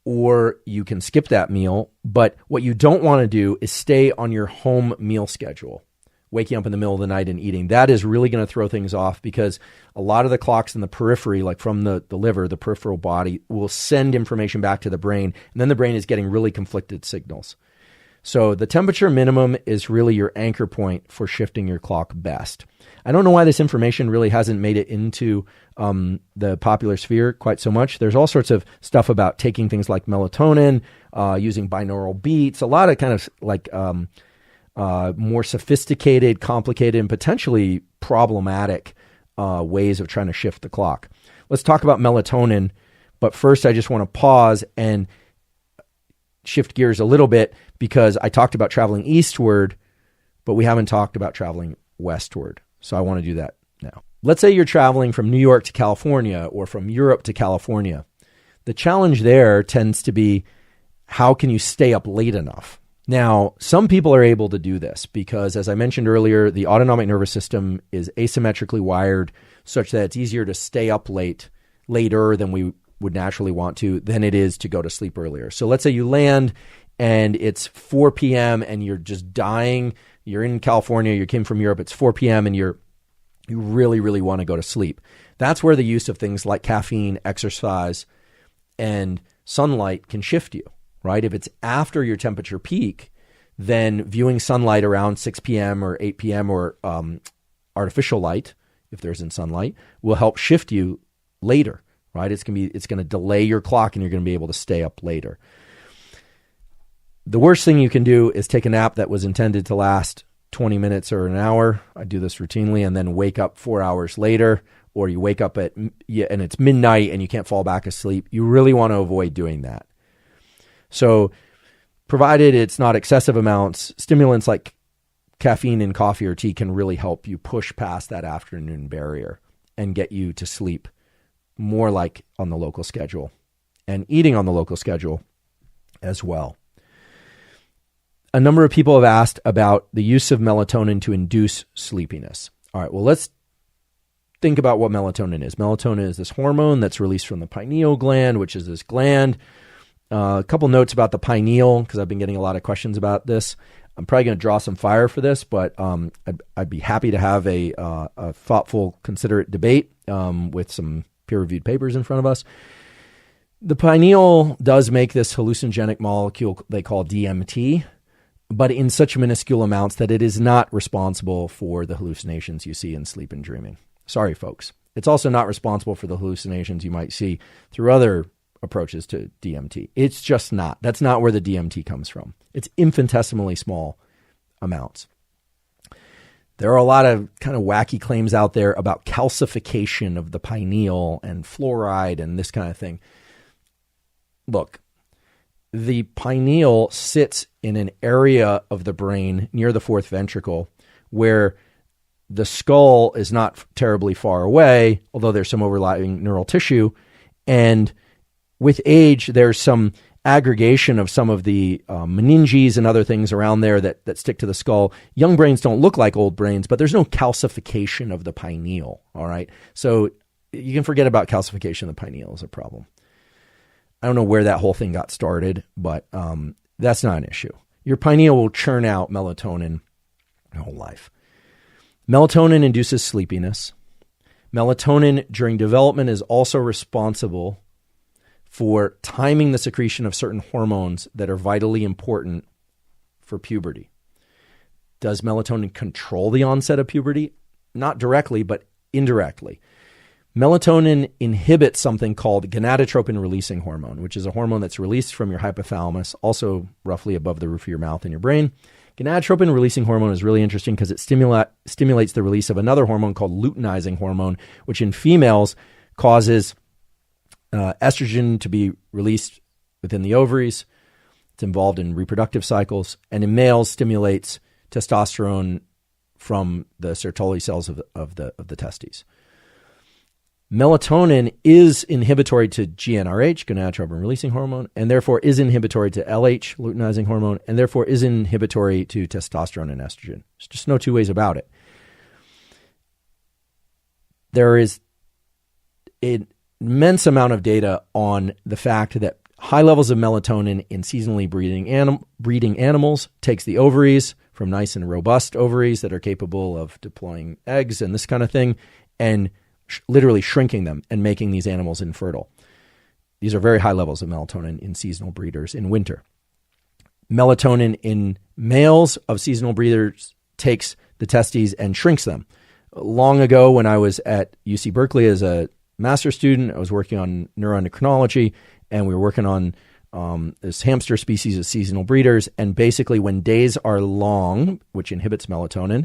or you can skip that meal. But what you don't want to do is stay on your home meal schedule, waking up in the middle of the night and eating. That is really going to throw things off because a lot of the clocks in the periphery, like from the liver, the peripheral body, will send information back to the brain, and then the brain is getting really conflicted signals. So the temperature minimum is really your anchor point for shifting your clock best. I don't know why this information really hasn't made it into the popular sphere quite so much. There's all sorts of stuff about taking things like melatonin, using binaural beats, a lot of kind of like more sophisticated, complicated, and potentially problematic ways of trying to shift the clock. Let's talk about melatonin, but first I just want to pause and shift gears a little bit because I talked about traveling eastward, but we haven't talked about traveling westward. So I want to do that now. Let's say you're traveling from New York to California or from Europe to California. The challenge there tends to be, how can you stay up late enough? Now, some people are able to do this because, as I mentioned earlier, the autonomic nervous system is asymmetrically wired such that it's easier to stay up later than we would naturally want to than it is to go to sleep earlier. So let's say you land and it's 4 p.m. and you're just dying. You're in California, you came from Europe, it's 4 p.m. and you really, really want to go to sleep. That's where the use of things like caffeine, exercise, and sunlight can shift you, right? If it's after your temperature peak, then viewing sunlight around 6 p.m. or 8 p.m. or artificial light, if there isn't sunlight, will help shift you later, right? It's going to delay your clock and you're going to be able to stay up later. The worst thing you can do is take a nap that was intended to last 20 minutes or an hour. I do this routinely, and then wake up 4 hours later, or you wake up and it's midnight and you can't fall back asleep. You really want to avoid doing that. So provided it's not excessive amounts, stimulants like caffeine in coffee or tea can really help you push past that afternoon barrier and get you to sleep more like on the local schedule and eating on the local schedule as well. A number of people have asked about the use of melatonin to induce sleepiness. All right, well, let's think about what melatonin is. Melatonin is this hormone that's released from the pineal gland, which is this gland. A couple notes about the pineal, because I've been getting a lot of questions about this. I'm probably going to draw some fire for this, but I'd be happy to have a thoughtful, considerate debate with some peer-reviewed papers in front of us. The pineal does make this hallucinogenic molecule they call DMT. but in such minuscule amounts that it is not responsible for the hallucinations you see in sleep and dreaming. Sorry, folks. It's also not responsible for the hallucinations you might see through other approaches to DMT. It's just not. That's not where the DMT comes from. It's infinitesimally small amounts. There are a lot of kind of wacky claims out there about calcification of the pineal and fluoride and this kind of thing. Look, the pineal sits in an area of the brain near the fourth ventricle where the skull is not terribly far away, although there's some overlapping neural tissue. And with age, there's some aggregation of some of the meninges and other things around there that stick to the skull. Young brains don't look like old brains, but there's no calcification of the pineal, all right? So you can forget about calcification of the pineal as a problem. I don't know where that whole thing got started, but that's not an issue. Your pineal will churn out melatonin your whole life. Melatonin induces sleepiness. Melatonin during development is also responsible for timing the secretion of certain hormones that are vitally important for puberty. Does melatonin control the onset of puberty? Not directly, but indirectly. Melatonin inhibits something called gonadotropin-releasing hormone, which is a hormone that's released from your hypothalamus, also roughly above the roof of your mouth in your brain. Gonadotropin-releasing hormone is really interesting because it stimulates the release of another hormone called luteinizing hormone, which in females causes estrogen to be released within the ovaries. It's involved in reproductive cycles. And in males, stimulates testosterone from the Sertoli cells of the testes. Melatonin is inhibitory to GnRH, gonadotropin-releasing hormone, and therefore is inhibitory to LH, luteinizing hormone, and therefore is inhibitory to testosterone and estrogen. There's just no two ways about it. There is an immense amount of data on the fact that high levels of melatonin in seasonally breeding animals takes the ovaries from nice and robust ovaries that are capable of deploying eggs and this kind of thing, and literally shrinking them and making these animals infertile. These are very high levels of melatonin in seasonal breeders in winter. Melatonin in males of seasonal breeders takes the testes and shrinks them. Long ago, when I was at UC Berkeley as a master's student, I was working on neuroendocrinology, and we were working on this hamster species of seasonal breeders. And basically, when days are long, which inhibits melatonin,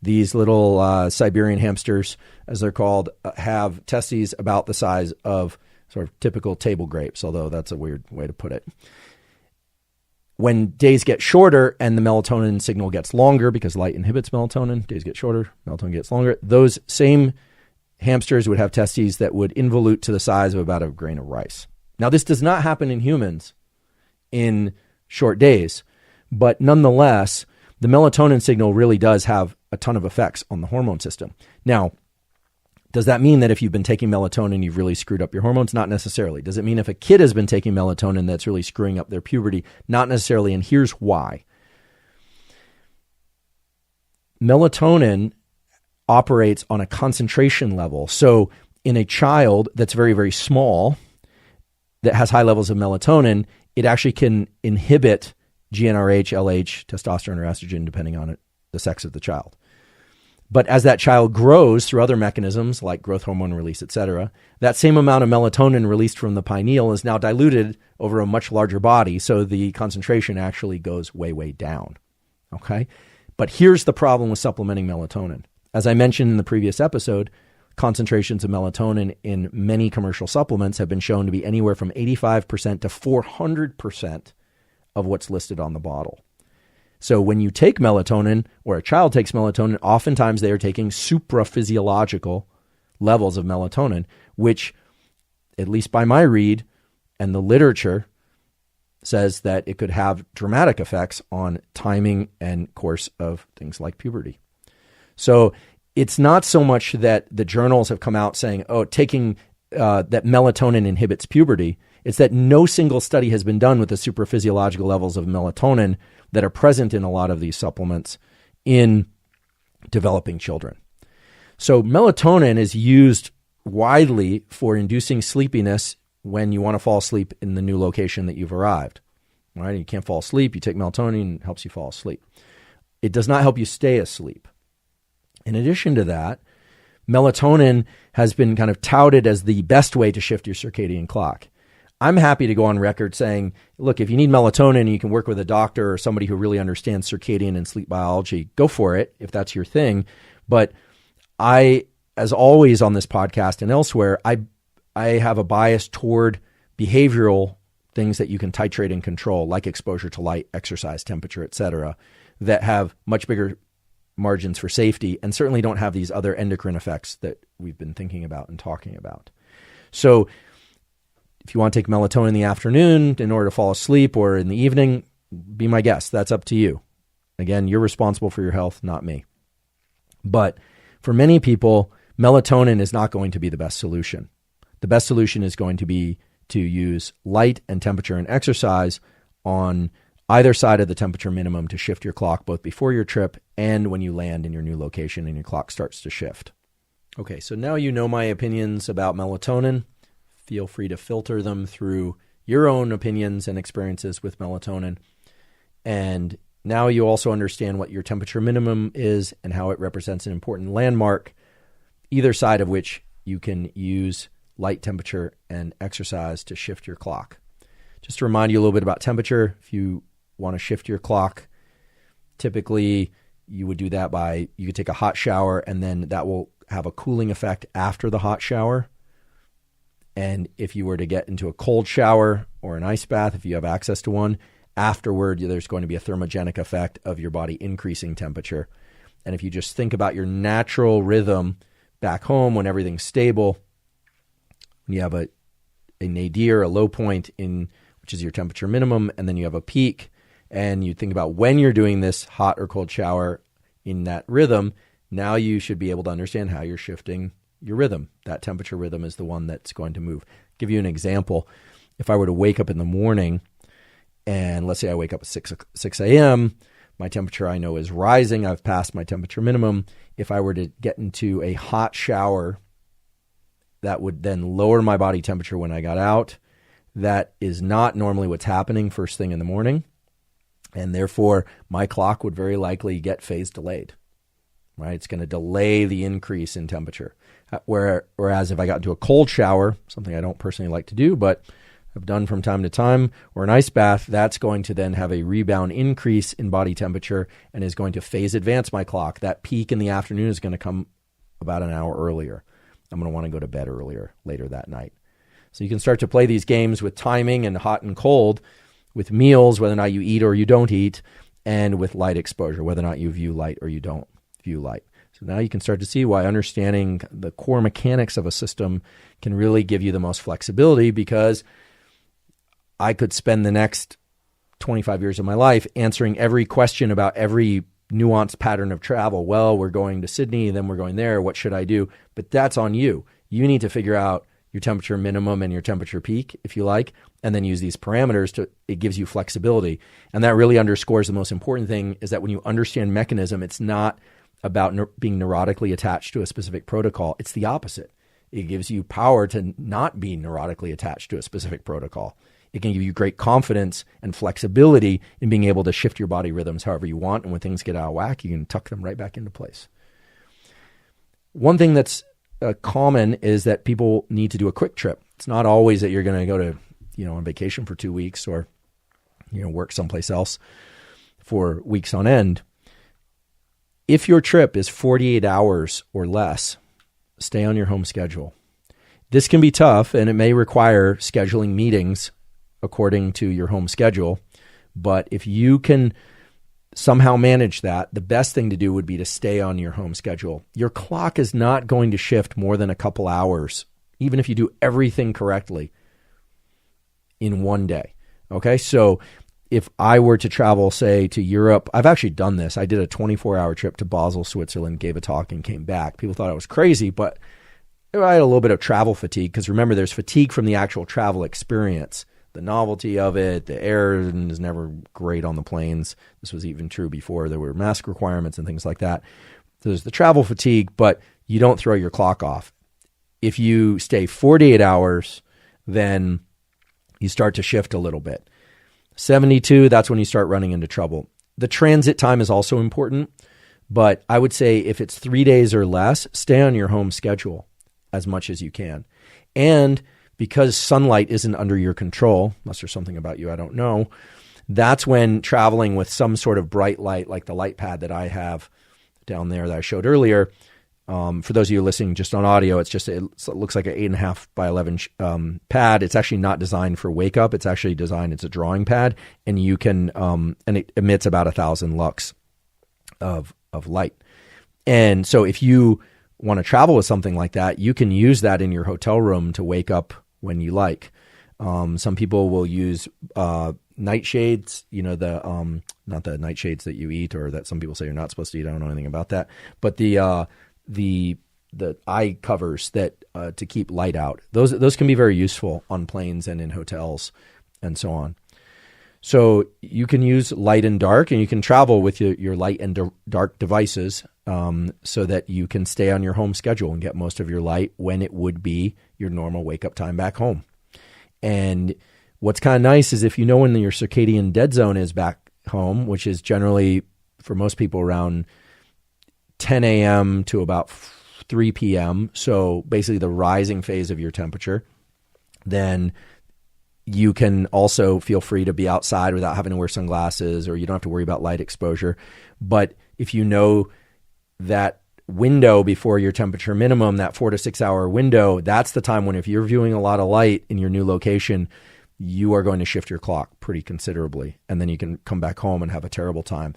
these little Siberian hamsters, as they're called, have testes about the size of sort of typical table grapes, although that's a weird way to put it. When days get shorter and the melatonin signal gets longer, because light inhibits melatonin, days get shorter, melatonin gets longer, those same hamsters would have testes that would involute to the size of about a grain of rice. Now, this does not happen in humans in short days, but nonetheless, the melatonin signal really does have a ton of effects on the hormone system. Now, does that mean that if you've been taking melatonin, you've really screwed up your hormones? Not necessarily. Does it mean if a kid has been taking melatonin, that's really screwing up their puberty? Not necessarily, and here's why. Melatonin operates on a concentration level. So in a child that's very, very small, that has high levels of melatonin, it actually can inhibit GnRH, LH, testosterone, or estrogen, depending on the sex of the child. But as that child grows through other mechanisms like growth hormone release, etc., that same amount of melatonin released from the pineal is now diluted over a much larger body, so the concentration actually goes way, way down. Okay? But here's the problem with supplementing melatonin. As I mentioned in the previous episode, concentrations of melatonin in many commercial supplements have been shown to be anywhere from 85% to 400% of what's listed on the bottle. So when you take melatonin, or a child takes melatonin, oftentimes they are taking supraphysiological levels of melatonin, which, at least by my read and the literature, says that it could have dramatic effects on timing and course of things like puberty. So it's not so much that the journals have come out saying, oh, taking that melatonin inhibits puberty. It's that no single study has been done with the supraphysiological levels of melatonin that are present in a lot of these supplements in developing children. So melatonin is used widely for inducing sleepiness when you want to fall asleep in the new location that you've arrived. right? You can't fall asleep. You take melatonin and it helps you fall asleep. It does not help you stay asleep. In addition to that, melatonin has been kind of touted as the best way to shift your circadian clock. I'm happy to go on record saying, look, if you need melatonin, you can work with a doctor or somebody who really understands circadian and sleep biology. Go for it if that's your thing. But I, as always on this podcast and elsewhere, I have a bias toward behavioral things that you can titrate and control, like exposure to light, exercise, temperature, etc., that have much bigger margins for safety and certainly don't have these other endocrine effects that we've been thinking about and talking about. So if you want to take melatonin in the afternoon in order to fall asleep or in the evening, be my guest. That's up to you. Again, you're responsible for your health, not me. But for many people, melatonin is not going to be the best solution. The best solution is going to be to use light and temperature and exercise on either side of the temperature minimum to shift your clock both before your trip and when you land in your new location and your clock starts to shift. Okay, so now you know my opinions about melatonin. Feel free to filter them through your own opinions and experiences with melatonin. And now you also understand what your temperature minimum is and how it represents an important landmark, either side of which you can use light, temperature, and exercise to shift your clock. Just to remind you a little bit about temperature, if you want to shift your clock, typically you would do that by, you could take a hot shower and then that will have a cooling effect after the hot shower. And if you were to get into a cold shower or an ice bath, if you have access to one, afterward, there's going to be a thermogenic effect of your body increasing temperature. And if you just think about your natural rhythm back home when everything's stable, you have a nadir, a low point which is your temperature minimum, and then you have a peak. And you think about when you're doing this hot or cold shower in that rhythm, now you should be able to understand how you're shifting your rhythm. That temperature rhythm is the one that's going to move. Give you an example. If I were to wake up in the morning, and let's say I wake up at 6 a.m., my temperature I know is rising. I've passed my temperature minimum. If I were to get into a hot shower, that would then lower my body temperature when I got out. That is not normally what's happening first thing in the morning. And therefore, my clock would very likely get phase delayed. Right? It's going to delay the increase in temperature. Whereas if I got into a cold shower, something I don't personally like to do, but I've done from time to time, or an ice bath, that's going to then have a rebound increase in body temperature and is going to phase advance my clock. That peak in the afternoon is going to come about an hour earlier. I'm going to want to go to bed later that night. So you can start to play these games with timing and hot and cold, with meals, whether or not you eat or you don't eat, and with light exposure, whether or not you view light or you don't view light. So now you can start to see why understanding the core mechanics of a system can really give you the most flexibility, because I could spend the next 25 years of my life answering every question about every nuanced pattern of travel. Well, we're going to Sydney, then we're going there. What should I do? But that's on you. You need to figure out your temperature minimum and your temperature peak, if you like, and then use these parameters it gives you flexibility. And that really underscores the most important thing is that when you understand mechanism, it's not about being neurotically attached to a specific protocol. It's the opposite. It gives you power to not be neurotically attached to a specific protocol. It can give you great confidence and flexibility in being able to shift your body rhythms however you want. And when things get out of whack, you can tuck them right back into place. One thing that's common is that people need to do a quick trip. It's not always that you're going to go to, on vacation for 2 weeks or, work someplace else for weeks on end. If your trip is 48 hours or less, stay on your home schedule. This can be tough, and it may require scheduling meetings according to your home schedule. But if you can somehow manage that, the best thing to do would be to stay on your home schedule. Your clock is not going to shift more than a couple hours, even if you do everything correctly in one day. Okay, so if I were to travel, say, to Europe, I've actually done this. I did a 24-hour trip to Basel, Switzerland, gave a talk and came back. People thought I was crazy, but I had a little bit of travel fatigue, because remember, there's fatigue from the actual travel experience. The novelty of it, the air is never great on the planes. This was even true before there were mask requirements and things like that. So there's the travel fatigue, but you don't throw your clock off. If you stay 48 hours, then you start to shift a little bit. 72, that's when you start running into trouble. The transit time is also important, but I would say if it's 3 days or less, stay on your home schedule as much as you can. And because sunlight isn't under your control, unless there's something about you I don't know, that's when traveling with some sort of bright light, like the light pad that I have down there that I showed earlier. For those of you listening just on audio, it looks like an 8.5 by 11 pad. It's actually not designed for wake up. It's actually designed, it's a drawing pad, and you can, and it emits about 1,000 lux of light. And so if you want to travel with something like that, you can use that in your hotel room to wake up when you like. Some people will use nightshades, not the nightshades that you eat or that some people say you're not supposed to eat. I don't know anything about that. But the eye covers that to keep light out. Those can be very useful on planes and in hotels and so on. So you can use light and dark, and you can travel with your light and dark devices so that you can stay on your home schedule and get most of your light when it would be your normal wake-up time back home. And what's kind of nice is if you know when your circadian dead zone is back home, which is generally, for most people, around 10 a.m. to about 3 p.m., so basically the rising phase of your temperature, then you can also feel free to be outside without having to wear sunglasses, or you don't have to worry about light exposure. But if you know that window before your temperature minimum, that 4 to 6 hour window, that's the time when if you're viewing a lot of light in your new location, you are going to shift your clock pretty considerably. And then you can come back home and have a terrible time.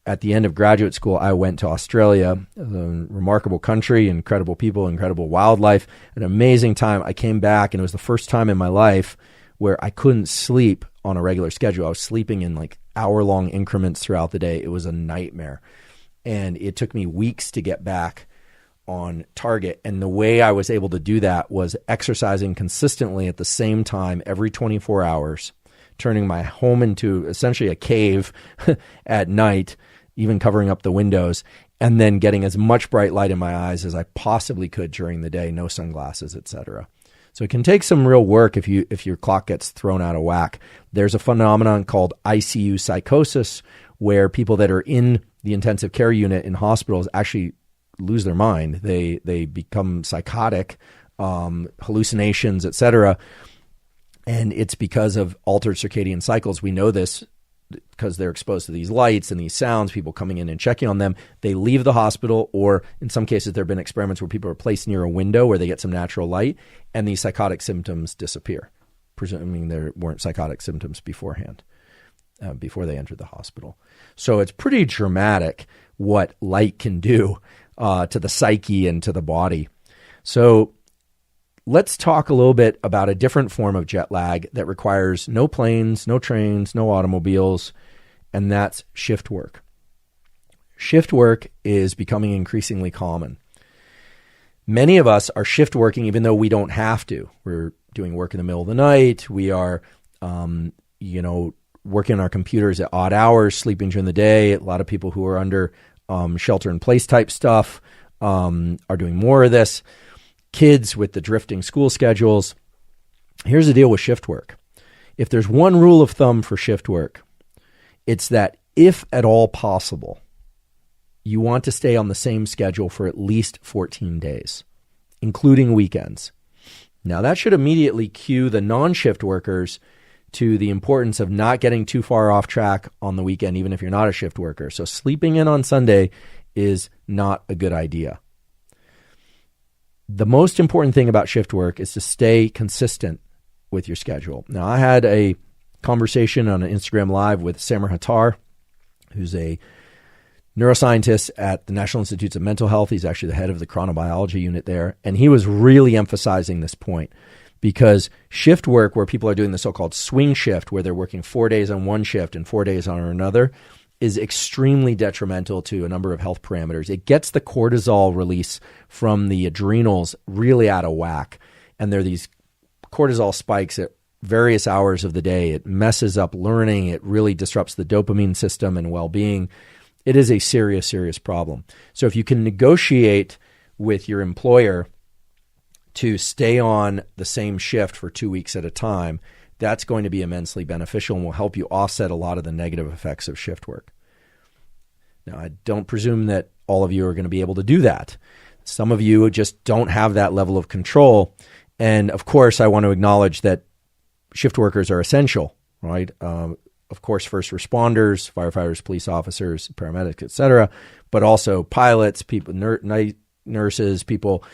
At the end of graduate school, I went to Australia, a remarkable country, incredible people, incredible wildlife, an amazing time. I came back, and it was the first time in my life where I couldn't sleep on a regular schedule. I was sleeping in like hour-long increments throughout the day. It was a nightmare. And it took me weeks to get back on target. And the way I was able to do that was exercising consistently at the same time every 24 hours, turning my home into essentially a cave at night, even covering up the windows, and then getting as much bright light in my eyes as I possibly could during the day, no sunglasses, etc. So it can take some real work if your clock gets thrown out of whack. There's a phenomenon called ICU psychosis, where people that are in the intensive care unit in hospitals actually lose their mind. They become psychotic, hallucinations, etc. And it's because of altered circadian cycles. We know this because they're exposed to these lights and these sounds, people coming in and checking on them. They leave the hospital, or in some cases, there have been experiments where people are placed near a window where they get some natural light, and these psychotic symptoms disappear, presuming there weren't psychotic symptoms beforehand, before they entered the hospital. So it's pretty dramatic what light can do to the psyche and to the body. So let's talk a little bit about a different form of jet lag that requires no planes, no trains, no automobiles, and that's shift work. Shift work is becoming increasingly common. Many of us are shift working even though we don't have to. We're doing work in the middle of the night. We are, working on our computers at odd hours, sleeping during the day. A lot of people who are under shelter-in-place type stuff are doing more of this. Kids with the drifting school schedules. Here's the deal with shift work. If there's one rule of thumb for shift work, it's that if at all possible, you want to stay on the same schedule for at least 14 days, including weekends. Now, that should immediately cue the non-shift workers to the importance of not getting too far off track on the weekend, even if you're not a shift worker. So sleeping in on Sunday is not a good idea. The most important thing about shift work is to stay consistent with your schedule. Now, I had a conversation on an Instagram Live with Samer Hattar, who's a neuroscientist at the National Institutes of Mental Health. He's actually the head of the chronobiology unit there. And he was really emphasizing this point, because shift work, where people are doing the so-called swing shift, where they're working 4 days on one shift and 4 days on another, is extremely detrimental to a number of health parameters. It gets the cortisol release from the adrenals really out of whack. And there are these cortisol spikes at various hours of the day. It messes up learning. It really disrupts the dopamine system and well-being. It is a serious, serious problem. So if you can negotiate with your employer to stay on the same shift for 2 weeks at a time, that's going to be immensely beneficial and will help you offset a lot of the negative effects of shift work. Now, I don't presume that all of you are going to be able to do that. Some of you just don't have that level of control. And of course, I want to acknowledge that shift workers are essential, right? Of course, first responders, firefighters, police officers, paramedics, etc., but also pilots, people, night nurses, people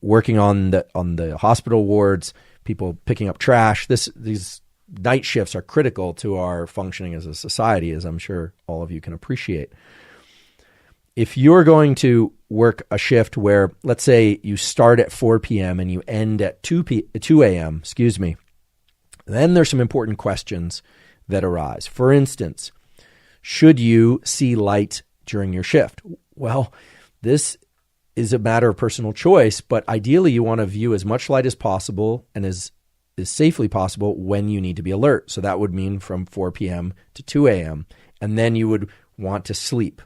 working on the hospital wards, people picking up trash. These night shifts are critical to our functioning as a society, as I'm sure all of you can appreciate. If you're going to work a shift where, let's say, you start at 4 p.m. and you end at 2 a.m., then there's some important questions that arise. For instance, should you see light during your shift? Well, this is a matter of personal choice, but ideally you want to view as much light as possible and as safely possible when you need to be alert. So that would mean from 4 p.m. to 2 a.m. And then you would want to sleep.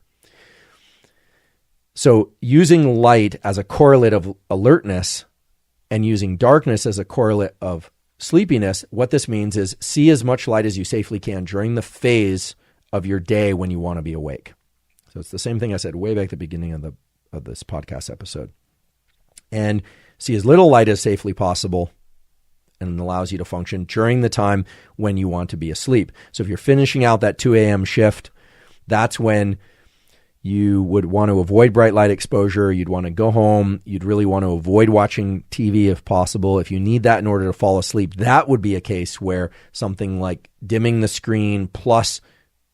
So using light as a correlate of alertness and using darkness as a correlate of sleepiness, what this means is see as much light as you safely can during the phase of your day when you want to be awake. So it's the same thing I said way back at the beginning of this podcast episode. And see as little light as safely possible, and it allows you to function during the time when you want to be asleep. So if you're finishing out that 2 a.m. shift, that's when you would want to avoid bright light exposure. You'd want to go home. You'd really want to avoid watching TV if possible. If you need that in order to fall asleep, that would be a case where something like dimming the screen plus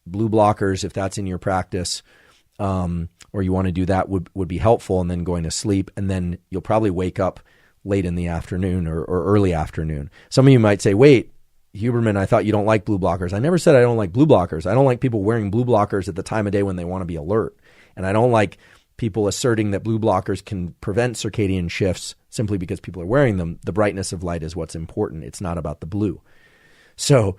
blue blockers, if that's in your practice, or you want to do that, would be helpful, and then going to sleep. And then you'll probably wake up late in the afternoon or early afternoon. Some of you might say, wait, Huberman, I thought you don't like blue blockers. I never said I don't like blue blockers. I don't like people wearing blue blockers at the time of day when they want to be alert. And I don't like people asserting that blue blockers can prevent circadian shifts simply because people are wearing them. The brightness of light is what's important. It's not about the blue. So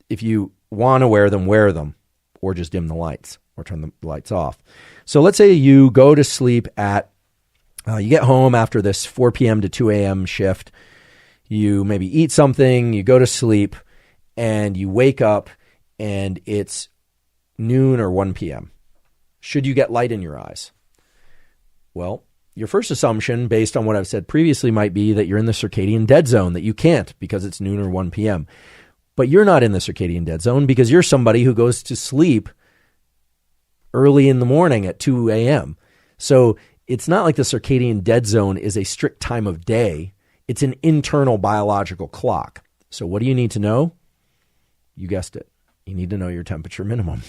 if you want to wear them, or just dim the lights or turn the lights off. So let's say you go to sleep you get home after this 4 p.m. to 2 a.m. shift. You maybe eat something, you go to sleep, and you wake up and it's noon or 1 p.m. Should you get light in your eyes? Well, your first assumption, based on what I've said previously, might be that you're in the circadian dead zone, that you can't because it's noon or 1 p.m. But you're not in the circadian dead zone because you're somebody who goes to sleep early in the morning at 2 a.m. So it's not like the circadian dead zone is a strict time of day. It's an internal biological clock. So what do you need to know? You guessed it. You need to know your temperature minimum.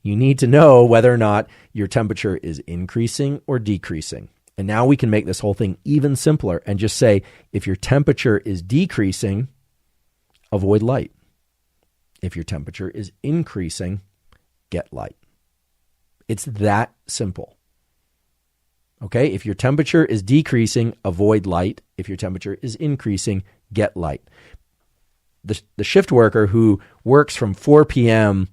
You need to know whether or not your temperature is increasing or decreasing. And now we can make this whole thing even simpler and just say, if your temperature is decreasing, avoid light. If your temperature is increasing, get light. It's that simple. Okay, if your temperature is decreasing, avoid light. If your temperature is increasing, get light. The shift worker who works from 4 p.m.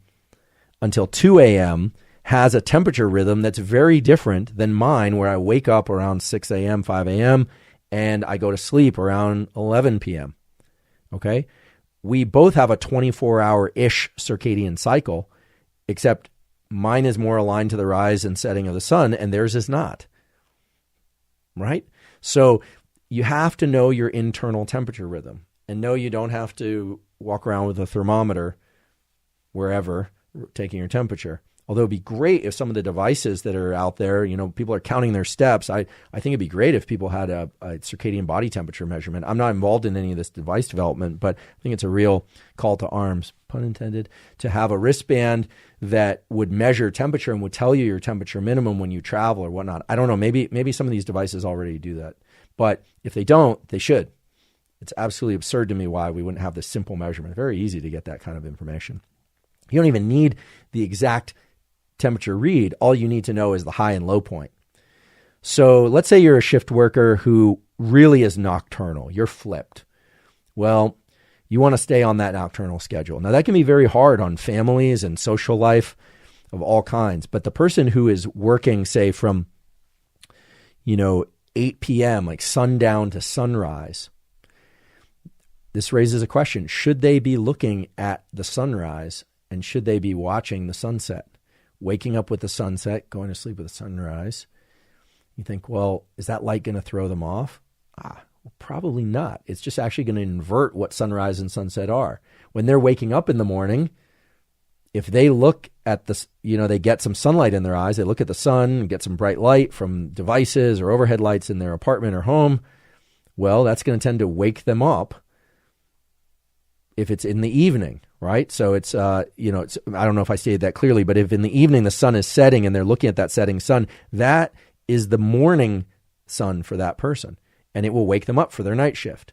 until 2 a.m. has a temperature rhythm that's very different than mine, where I wake up around 6 a.m., 5 a.m., and I go to sleep around 11 p.m. Okay, we both have a 24-hour-ish circadian cycle, except mine is more aligned to the rise and setting of the sun, and theirs is not. Right? So you have to know your internal temperature rhythm. And no, you don't have to walk around with a thermometer wherever taking your temperature. Although it'd be great if some of the devices that are out there, people are counting their steps. I think it'd be great if people had a circadian body temperature measurement. I'm not involved in any of this device development, but I think it's a real call to arms, pun intended, to have a wristband that would measure temperature and would tell you your temperature minimum when you travel or whatnot. I don't know. Maybe some of these devices already do that. But if they don't, they should. It's absolutely absurd to me why we wouldn't have this simple measurement. Very easy to get that kind of information. You don't even need the exact temperature read. All you need to know is the high and low point. So let's say you're a shift worker who really is nocturnal. You're flipped. Well, you want to stay on that nocturnal schedule. Now, that can be very hard on families and social life of all kinds. But the person who is working, say, from 8 p.m., like sundown to sunrise, this raises a question. Should they be looking at the sunrise, and should they be watching the sunset? Waking up with the sunset, going to sleep with the sunrise. You think, well, is that light going to throw them off? Well, probably not. It's just actually going to invert what sunrise and sunset are. When they're waking up in the morning, if they look at the, they get some sunlight in their eyes, they look at the sun, get some bright light from devices or overhead lights in their apartment or home, well, that's going to tend to wake them up if it's in the evening, right? So it's, I don't know if I stated that clearly, but if in the evening the sun is setting and they're looking at that setting sun, that is the morning sun for that person, and it will wake them up for their night shift.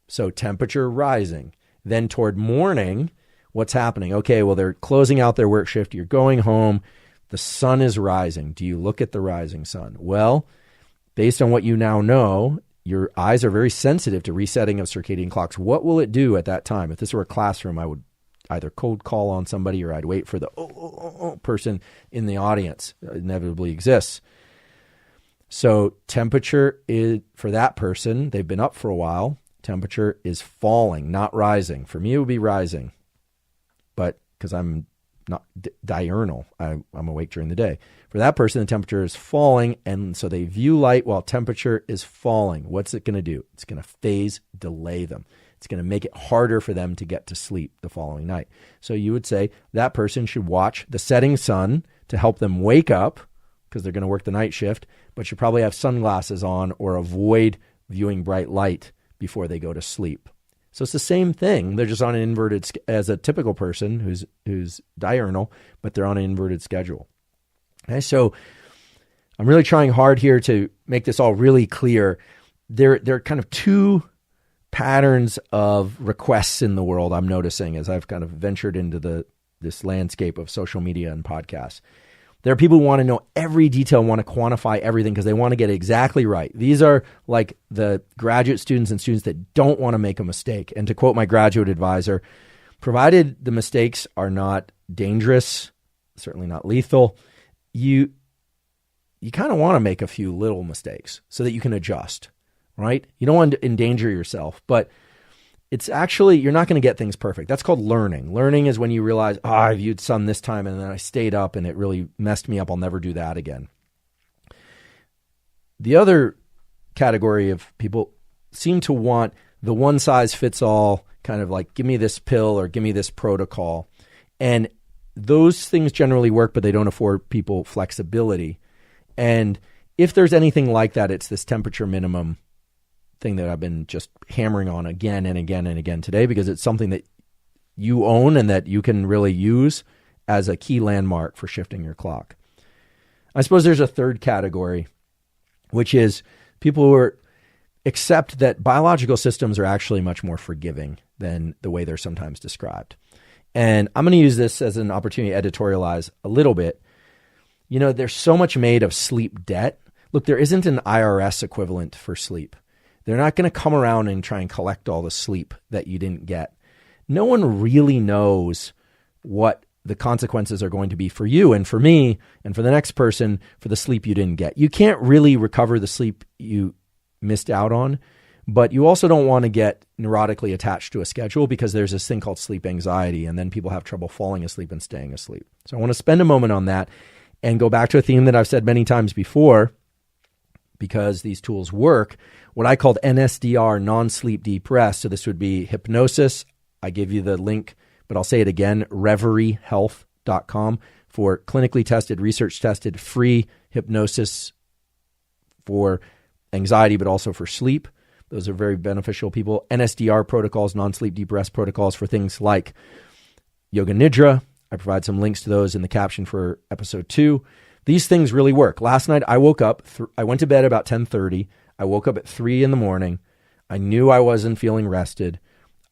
So temperature rising. Then toward morning, what's happening? Okay, well, they're closing out their work shift. You're going home. The sun is rising. Do you look at the rising sun? Well, based on what you now know, your eyes are very sensitive to resetting of circadian clocks. What will it do at that time? If this were a classroom, I would either cold call on somebody or I'd wait for the person in the audience. It inevitably exists. So temperature is, for that person, they've been up for a while. Temperature is falling, not rising. For me, it would be rising. But because I'm not diurnal, I'm awake during the day. For that person, the temperature is falling, and so they view light while temperature is falling. What's it going to do? It's going to phase delay them. It's going to make it harder for them to get to sleep the following night. So you would say that person should watch the setting sun to help them wake up because they're going to work the night shift, but should probably have sunglasses on or avoid viewing bright light before they go to sleep. So it's the same thing. They're just on an inverted, as a typical person who's diurnal, but they're on an inverted schedule. Okay, so I'm really trying hard here to make this all really clear. There are kind of two patterns of requests in the world I'm noticing as I've kind of ventured into this landscape of social media and podcasts. There are people who want to know every detail, want to quantify everything because they want to get it exactly right. These are like the graduate students and students that don't want to make a mistake. And to quote my graduate advisor, provided the mistakes are not dangerous, certainly not lethal, you kind of want to make a few little mistakes so that you can adjust, right? You don't want to endanger yourself, but it's actually, you're not going to get things perfect. That's called learning. Learning is when you realize, I viewed sun this time and then I stayed up and it really messed me up. I'll never do that again. The other category of people seem to want the one size fits all kind of like, give me this pill or give me this protocol. And those things generally work, but they don't afford people flexibility. And if there's anything like that, it's this temperature minimum thing that I've been just hammering on again and again and again today, because it's something that you own and that you can really use as a key landmark for shifting your clock. I suppose there's a third category, which is people who accept that biological systems are actually much more forgiving than the way they're sometimes described. And I'm going to use this as an opportunity to editorialize a little bit. There's so much made of sleep debt. Look, there isn't an IRS equivalent for sleep. They're not going to come around and try and collect all the sleep that you didn't get. No one really knows what the consequences are going to be for you and for me and for the next person for the sleep you didn't get. You can't really recover the sleep you missed out on, but you also don't want to get neurotically attached to a schedule because there's this thing called sleep anxiety, and then people have trouble falling asleep and staying asleep. So I want to spend a moment on that and go back to a theme that I've said many times before, because these tools work, what I called NSDR, non-sleep deep rest. So this would be hypnosis. I give you the link, but I'll say it again, reveriehealth.com for clinically tested, research tested, free hypnosis for anxiety, but also for sleep. Those are very beneficial people. NSDR protocols, non-sleep deep rest protocols for things like yoga nidra. I provide some links to those in the caption for episode 2. These things really work. Last night I woke up, I went to bed about 10:30. I woke up at 3 in the morning. I knew I wasn't feeling rested.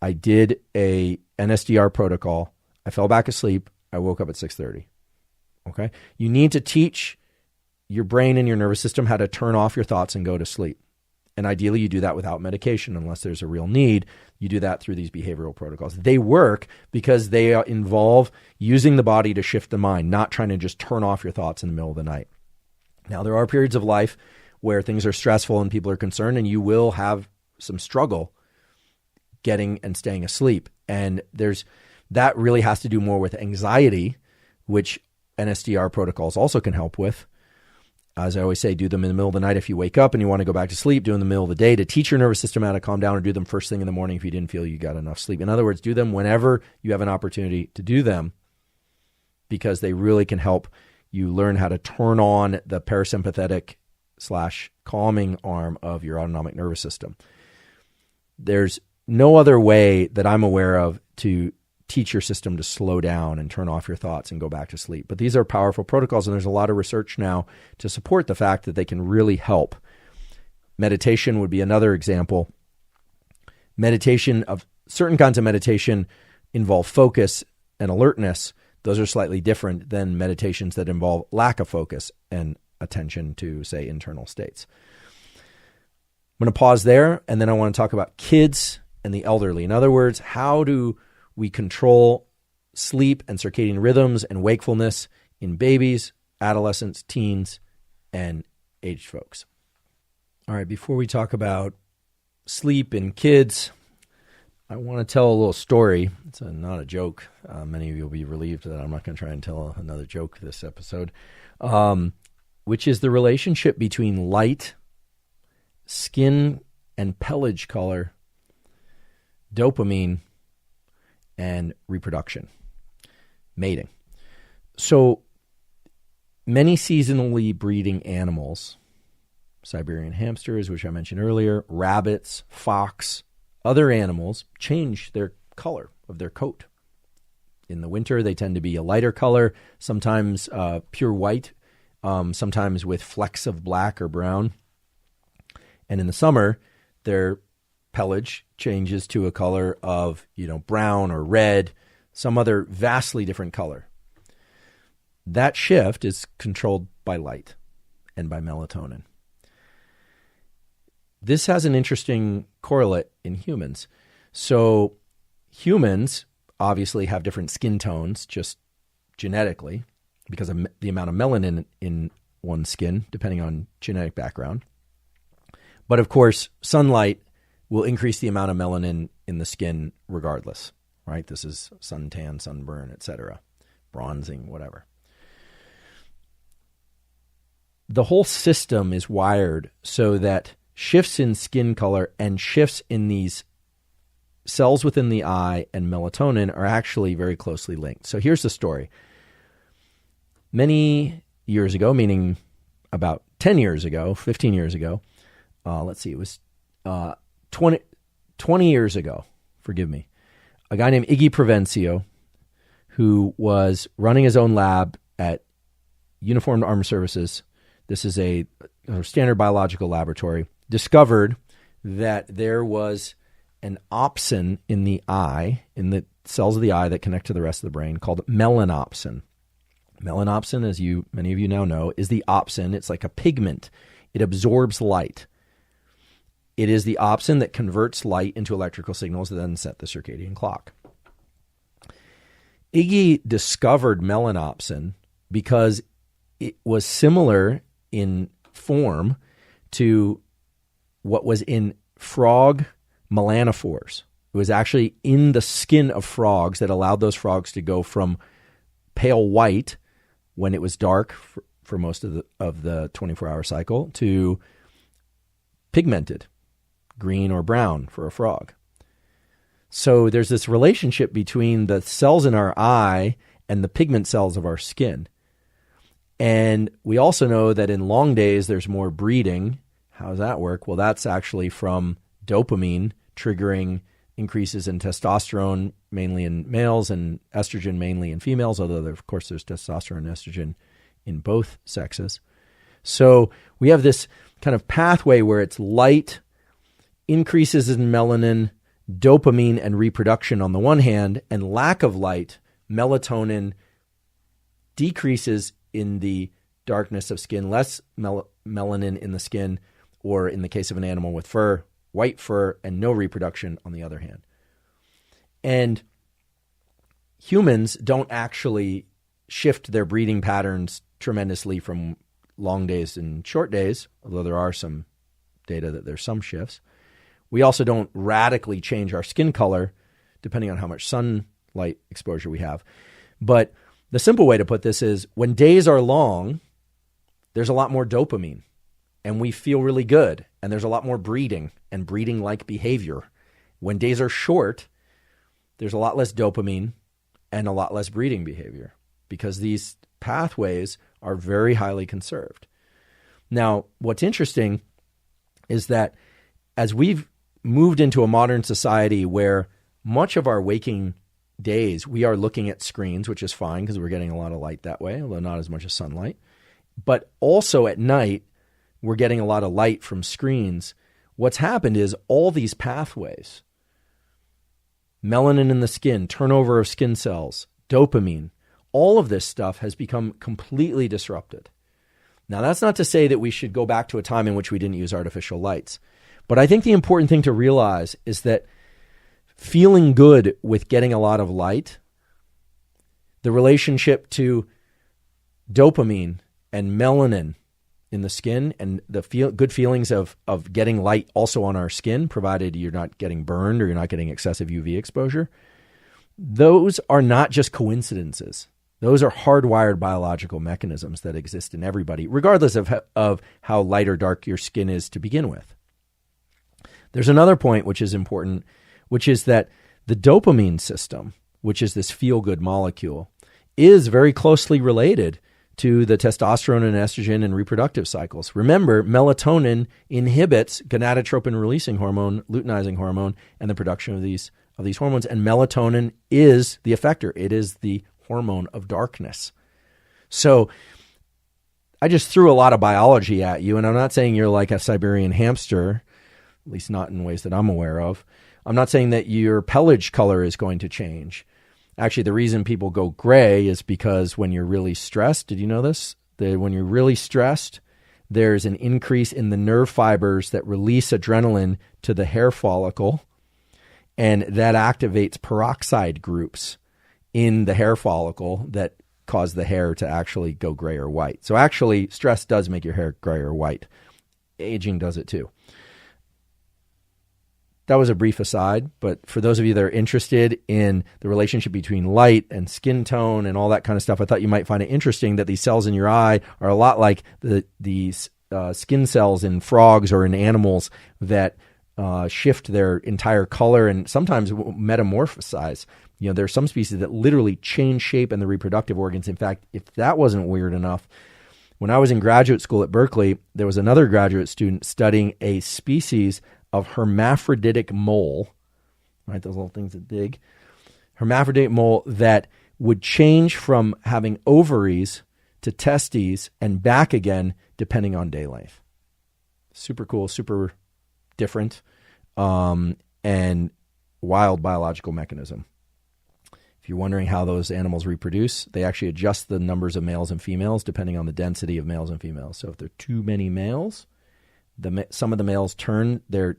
I did a NSDR protocol. I fell back asleep. I woke up at 6:30. Okay? You need to teach your brain and your nervous system how to turn off your thoughts and go to sleep. And ideally you do that without medication unless there's a real need. You do that through these behavioral protocols. They work because they involve using the body to shift the mind, not trying to just turn off your thoughts in the middle of the night. Now, there are periods of life where things are stressful and people are concerned, and you will have some struggle getting and staying asleep. And that really has to do more with anxiety, which NSDR protocols also can help with. As I always say, do them in the middle of the night if you wake up and you want to go back to sleep. Do them in the middle of the day to teach your nervous system how to calm down, or do them first thing in the morning if you didn't feel you got enough sleep. In other words, do them whenever you have an opportunity to do them, because they really can help you learn how to turn on the parasympathetic / calming arm of your autonomic nervous system. There's no other way that I'm aware of to teach your system to slow down and turn off your thoughts and go back to sleep. But these are powerful protocols, and there's a lot of research now to support the fact that they can really help. Meditation would be another example. Certain kinds of meditation involve focus and alertness. Those are slightly different than meditations that involve lack of focus and attention to, say, internal states. I'm going to pause there, and then I want to talk about kids and the elderly. In other words, how do we control sleep and circadian rhythms and wakefulness in babies, adolescents, teens, and aged folks? All right, before we talk about sleep in kids, I want to tell a little story. It's not a joke. Many of you will be relieved that I'm not going to try and tell another joke this episode, which is the relationship between light, skin and pelage color, dopamine, and reproduction, mating. So many seasonally breeding animals, Siberian hamsters, which I mentioned earlier, rabbits, fox, other animals change their color of their coat. In the winter, they tend to be a lighter color, sometimes pure white, sometimes with flecks of black or brown. And in the summer, their pelage changes to a color of, brown or red, some other vastly different color. That shift is controlled by light and by melatonin. This has an interesting correlate in humans. So humans obviously have different skin tones just genetically because of the amount of melanin in one's skin, depending on genetic background. But of course, sunlight will increase the amount of melanin in the skin regardless, right? This is suntan, sunburn, etc., bronzing, whatever. The whole system is wired so that shifts in skin color and shifts in these cells within the eye and melatonin are actually very closely linked. So here's the story. Many years ago, meaning about 10 years ago, 15 years ago, it was 20 years ago, forgive me, a guy named Iggy Provencio, who was running his own lab at Uniformed Armed Services, this is a standard biological laboratory, discovered that there was an opsin in the eye, in the cells of the eye that connect to the rest of the brain, called melanopsin. Melanopsin, as many of you now know, is the opsin. It's like a pigment. It absorbs light. It is the opsin that converts light into electrical signals that then set the circadian clock. Iggy discovered melanopsin because it was similar in form to what was in frog melanophores. It was actually in the skin of frogs that allowed those frogs to go from pale white when it was dark for most of the 24-hour cycle to pigmented, green or brown for a frog. So there's this relationship between the cells in our eye and the pigment cells of our skin. And we also know that in long days, there's more breeding. How does that work? Well, that's actually from dopamine triggering increases in testosterone, mainly in males, and estrogen, mainly in females, although, of course, there's testosterone and estrogen in both sexes. So we have this kind of pathway where it's light, increases in melanin, dopamine, and reproduction on the one hand, and lack of light, melatonin, decreases in the darkness of skin, less melanin in the skin, or in the case of an animal with fur, white fur, and no reproduction on the other hand. And humans don't actually shift their breeding patterns tremendously from long days and short days, although there are some data that there's some shifts. We also don't radically change our skin color depending on how much sunlight exposure we have. But the simple way to put this is when days are long, there's a lot more dopamine and we feel really good. And there's a lot more breeding and breeding-like behavior. When days are short, there's a lot less dopamine and a lot less breeding behavior because these pathways are very highly conserved. Now, what's interesting is that as we've moved into a modern society where much of our waking days, we are looking at screens, which is fine because we're getting a lot of light that way, although not as much as sunlight. But also at night, we're getting a lot of light from screens. What's happened is all these pathways, melanin in the skin, turnover of skin cells, dopamine, all of this stuff has become completely disrupted. Now, that's not to say that we should go back to a time in which we didn't use artificial lights. But I think the important thing to realize is that feeling good with getting a lot of light, the relationship to dopamine and melanin in the skin and the good feelings of getting light also on our skin, provided you're not getting burned or you're not getting excessive UV exposure, those are not just coincidences. Those are hardwired biological mechanisms that exist in everybody, regardless of how light or dark your skin is to begin with. There's another point which is important, which is that the dopamine system, which is this feel-good molecule, is very closely related to the testosterone and estrogen and reproductive cycles. Remember, melatonin inhibits gonadotropin-releasing hormone, luteinizing hormone, and the production of these hormones. And melatonin is the effector. It is the hormone of darkness. So I just threw a lot of biology at you, and I'm not saying you're like a Siberian hamster, at least not in ways that I'm aware of. I'm not saying that your pelage color is going to change. Actually, the reason people go gray is because when you're really stressed, did you know this? That when you're really stressed, there's an increase in the nerve fibers that release adrenaline to the hair follicle, and that activates peroxide groups in the hair follicle that cause the hair to actually go gray or white. So actually, stress does make your hair gray or white. Aging does it too. That was a brief aside, but for those of you that are interested in the relationship between light and skin tone and all that kind of stuff, I thought you might find it interesting that these cells in your eye are a lot like these skin cells in frogs or in animals that shift their entire color and sometimes metamorphosize. You know, there are some species that literally change shape in the reproductive organs. In fact, if that wasn't weird enough, when I was in graduate school at Berkeley, there was another graduate student studying a species of hermaphroditic mole, right? Those little things that dig. Hermaphroditic mole that would change from having ovaries to testes and back again depending on day length. Super cool, super different, and wild biological mechanism. If you're wondering how those animals reproduce, they actually adjust the numbers of males and females depending on the density of males and females. So if there are too many males, some of the males turn their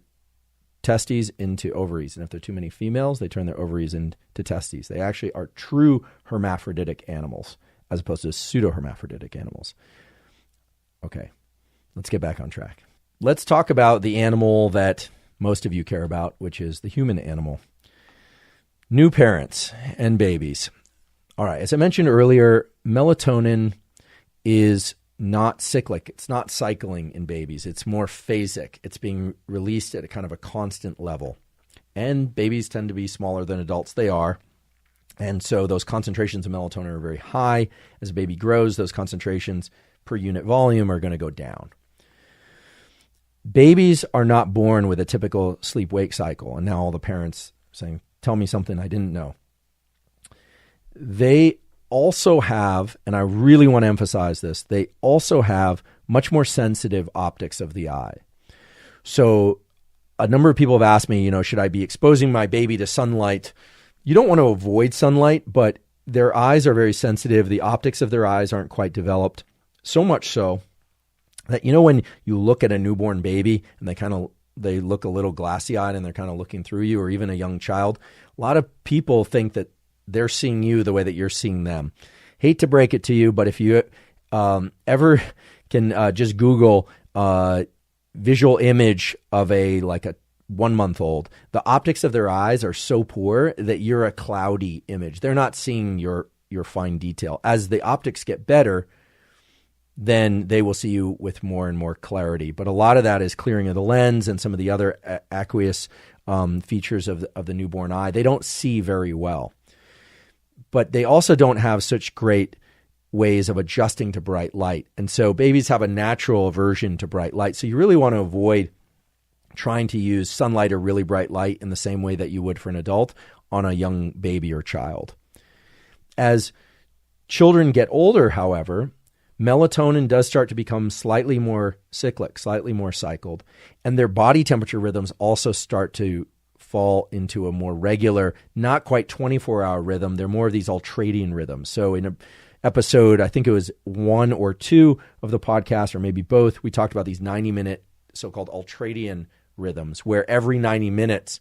testes into ovaries. And if there are too many females, they turn their ovaries into testes. They actually are true hermaphroditic animals as opposed to pseudo-hermaphroditic animals. Okay, let's get back on track. Let's talk about the animal that most of you care about, which is the human animal. New parents and babies. All right, as I mentioned earlier, melatonin is not cyclic. It's not cycling in babies. It's more phasic. It's being released at a kind of a constant level. And babies tend to be smaller than adults. They are. And so those concentrations of melatonin are very high. As a baby grows, those concentrations per unit volume are going to go down. Babies are not born with a typical sleep-wake cycle. And now all the parents are saying, tell me something I didn't know. They also have, and I really want to emphasize this, they also have much more sensitive optics of the eye. So a number of people have asked me, should I be exposing my baby to sunlight? You don't want to avoid sunlight, but their eyes are very sensitive. The optics of their eyes aren't quite developed. So much so that, when you look at a newborn baby and they look a little glassy-eyed and they're kind of looking through you, or even a young child, a lot of people think that they're seeing you the way that you're seeing them. Hate to break it to you, but if you ever can just Google visual image of a 1 month old, the optics of their eyes are so poor that you're a cloudy image. They're not seeing your fine detail. As the optics get better, then they will see you with more and more clarity. But a lot of that is clearing of the lens and some of the other aqueous features of the newborn eye. They don't see very well. But they also don't have such great ways of adjusting to bright light. And so babies have a natural aversion to bright light. So you really want to avoid trying to use sunlight or really bright light in the same way that you would for an adult on a young baby or child. As children get older, however, melatonin does start to become slightly more cyclic, slightly more cycled, and their body temperature rhythms also start to fall into a more regular, not quite 24-hour rhythm. They're more of these ultradian rhythms. So in an episode, I think it was 1 or 2 of the podcast, or maybe both, we talked about these 90-minute so-called ultradian rhythms, where every 90 minutes,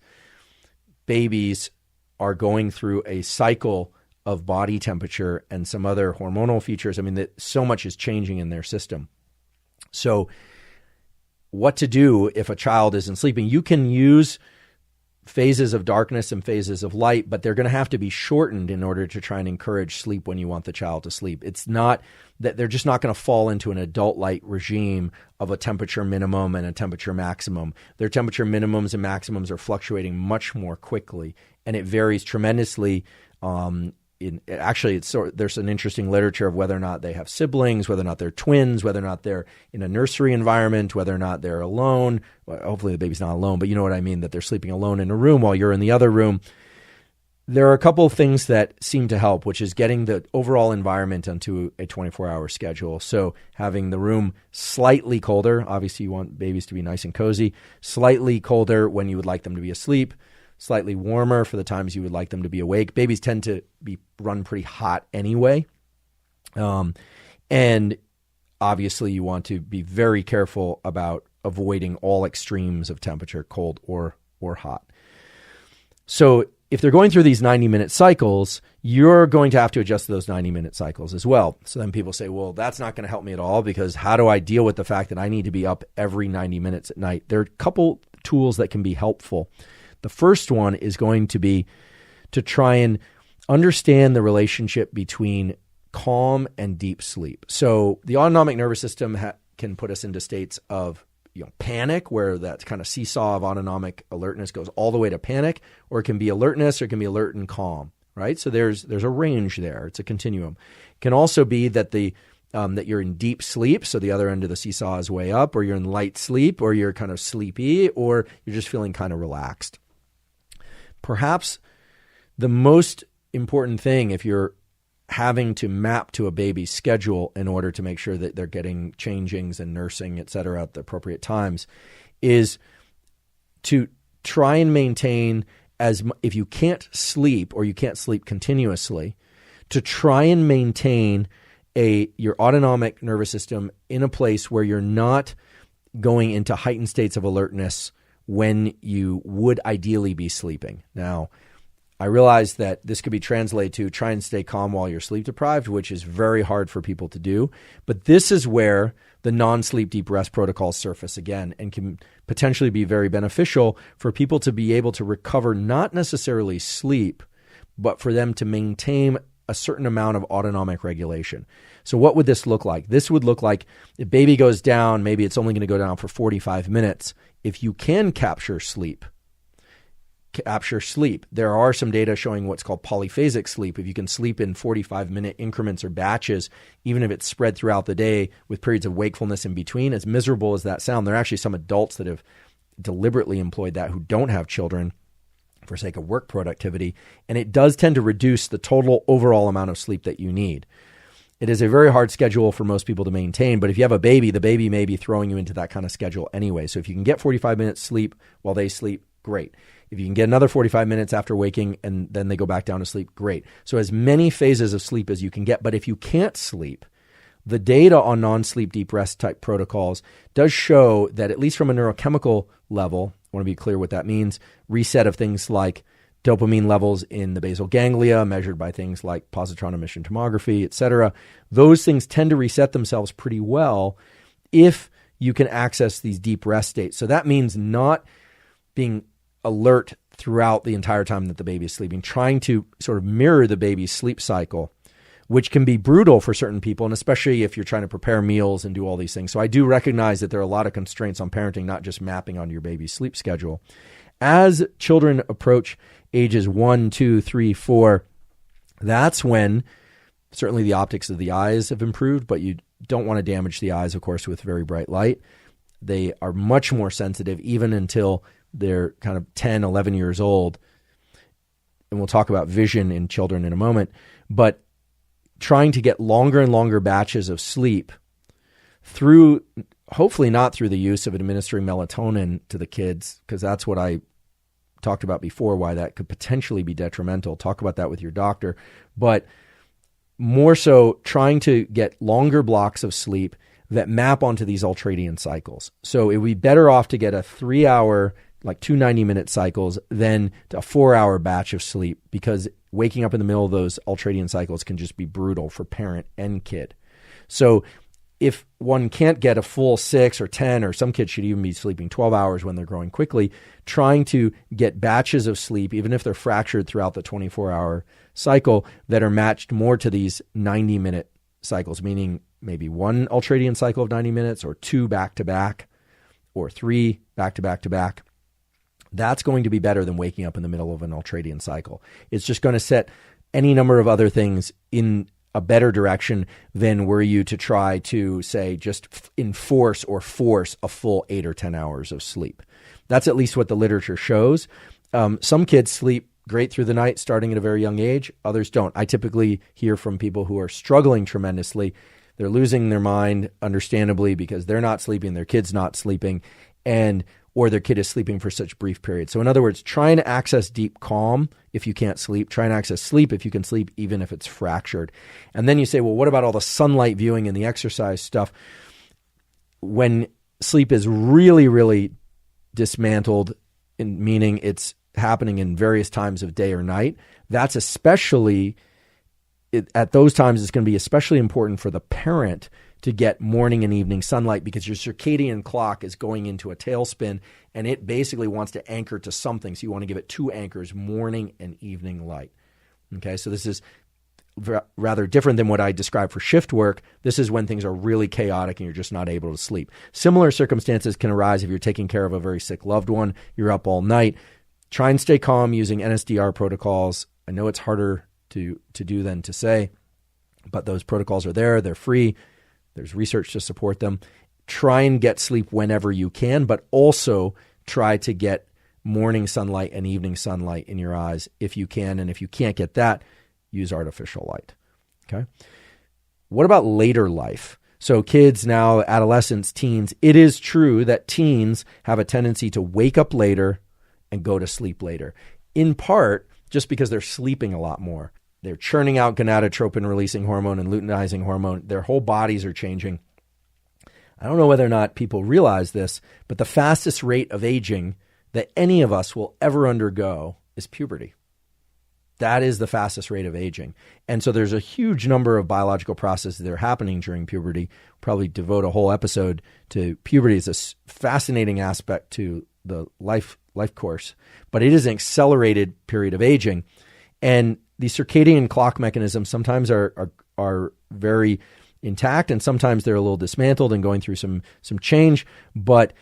babies are going through a cycle of body temperature and some other hormonal features. I mean, that so much is changing in their system. So what to do if a child isn't sleeping? You can use phases of darkness and phases of light, but they're going to have to be shortened in order to try and encourage sleep when you want the child to sleep. It's not that they're just not going to fall into an adult light regime of a temperature minimum and a temperature maximum. Their temperature minimums and maximums are fluctuating much more quickly, and it varies tremendously. There's an interesting literature of whether or not they have siblings, whether or not they're twins, whether or not they're in a nursery environment, whether or not they're alone. Well, hopefully the baby's not alone, but you know what I mean, that they're sleeping alone in a room while you're in the other room. There are a couple of things that seem to help, which is getting the overall environment onto a 24-hour schedule. So having the room slightly colder. Obviously, you want babies to be nice and cozy. Slightly colder when you would like them to be asleep. Slightly warmer for the times you would like them to be awake. Babies tend to run pretty hot anyway. And obviously you want to be very careful about avoiding all extremes of temperature, cold or hot. So if they're going through these 90-minute cycles, you're going to have to adjust to those 90-minute cycles as well. So then people say, well, that's not going to help me at all, because how do I deal with the fact that I need to be up every 90 minutes at night? There are a couple tools that can be helpful. The first one is going to be to try and understand the relationship between calm and deep sleep. So the autonomic nervous system can put us into states of panic, where that kind of seesaw of autonomic alertness goes all the way to panic, or it can be alertness, or it can be alert and calm, right? So there's a range there. It's a continuum. It can also be that that you're in deep sleep, so the other end of the seesaw is way up, or you're in light sleep, or you're kind of sleepy, or you're just feeling kind of relaxed. Perhaps the most important thing, if you're having to map to a baby's schedule in order to make sure that they're getting changings and nursing, et cetera, at the appropriate times, is to try and maintain, if you can't sleep or you can't sleep continuously, to try and maintain your autonomic nervous system in a place where you're not going into heightened states of alertness when you would ideally be sleeping. Now, I realize that this could be translated to try and stay calm while you're sleep deprived, which is very hard for people to do. But this is where the non-sleep deep rest protocols surface again, and can potentially be very beneficial for people to be able to recover not necessarily sleep, but for them to maintain a certain amount of autonomic regulation. So what would this look like? This would look like if baby goes down, maybe it's only going to go down for 45 minutes. If you can capture sleep. There are some data showing what's called polyphasic sleep. If you can sleep in 45-minute increments or batches, even if it's spread throughout the day with periods of wakefulness in between, as miserable as that sounds, there are actually some adults that have deliberately employed that who don't have children for sake of work productivity, and it does tend to reduce the total overall amount of sleep that you need. It is a very hard schedule for most people to maintain, but if you have a baby, the baby may be throwing you into that kind of schedule anyway. So if you can get 45 minutes sleep while they sleep, great. If you can get another 45 minutes after waking and then they go back down to sleep, great. So as many phases of sleep as you can get. But if you can't sleep, the data on non-sleep deep rest type protocols does show that, at least from a neurochemical level, I want to be clear what that means, reset of things like dopamine levels in the basal ganglia, measured by things like positron emission tomography, et cetera. Those things tend to reset themselves pretty well if you can access these deep rest states. So that means not being alert throughout the entire time that the baby is sleeping, trying to sort of mirror the baby's sleep cycle, which can be brutal for certain people, and especially if you're trying to prepare meals and do all these things. So I do recognize that there are a lot of constraints on parenting, not just mapping onto your baby's sleep schedule. As children approach ages 1, 2, 3, 4, that's when certainly the optics of the eyes have improved, but you don't want to damage the eyes, of course, with very bright light. They are much more sensitive even until they're kind of 10, 11 years old. And we'll talk about vision in children in a moment. But trying to get longer and longer batches of sleep through, hopefully not through the use of administering melatonin to the kids, because that's what I talked about before, why that could potentially be detrimental. Talk about that with your doctor. But more so trying to get longer blocks of sleep that map onto these ultradian cycles. So it would be better off to get a 3-hour, like 2 90-minute cycles than a 4-hour batch of sleep, because waking up in the middle of those ultradian cycles can just be brutal for parent and kid. So if one can't get a full 6 or 10, or some kids should even be sleeping 12 hours when they're growing quickly, trying to get batches of sleep, even if they're fractured throughout the 24-hour cycle, that are matched more to these 90-minute cycles, meaning maybe 1 ultradian cycle of 90 minutes, or 2 back-to-back, or 3 back-to-back-to-back. That's going to be better than waking up in the middle of an ultradian cycle. It's just going to set any number of other things in a better direction than were you to try to, say, just enforce or force a full 8 or 10 hours of sleep. That's at least what the literature shows. Some kids sleep great through the night starting at a very young age. Others don't. I typically hear from people who are struggling tremendously. They're losing their mind, understandably, because they're not sleeping, their kid's not sleeping, or their kid is sleeping for such brief periods. So in other words, trying to access deep calm if you can't sleep, try and access sleep if you can sleep, even if it's fractured. And then you say, well, what about all the sunlight viewing and the exercise stuff? When sleep is really, really dismantled, meaning it's happening in various times of day or night, that's especially, at those times, it's going to be especially important for the parent to get morning and evening sunlight, because your circadian clock is going into a tailspin and it basically wants to anchor to something. So you want to give it 2 anchors, morning and evening light. Okay, so this is rather different than what I described for shift work. This is when things are really chaotic and you're just not able to sleep. Similar circumstances can arise if you're taking care of a very sick loved one. You're up all night. Try and stay calm using NSDR protocols. I know it's harder to do than to say, but those protocols are there. They're free. There's research to support them. Try and get sleep whenever you can, but also try to get morning sunlight and evening sunlight in your eyes if you can. And if you can't get that, use artificial light. Okay. What about later life? So kids now, adolescents, teens, it is true that teens have a tendency to wake up later and go to sleep later, in part just because they're sleeping a lot more. They're churning out gonadotropin-releasing hormone and luteinizing hormone. Their whole bodies are changing. I don't know whether or not people realize this, but the fastest rate of aging that any of us will ever undergo is puberty. That is the fastest rate of aging. And so there's a huge number of biological processes that are happening during puberty. Probably devote a whole episode to puberty. It's a fascinating aspect to the life course, but it is an accelerated period of aging. And the circadian clock mechanisms sometimes are very intact, and sometimes they're a little dismantled and going through some change, but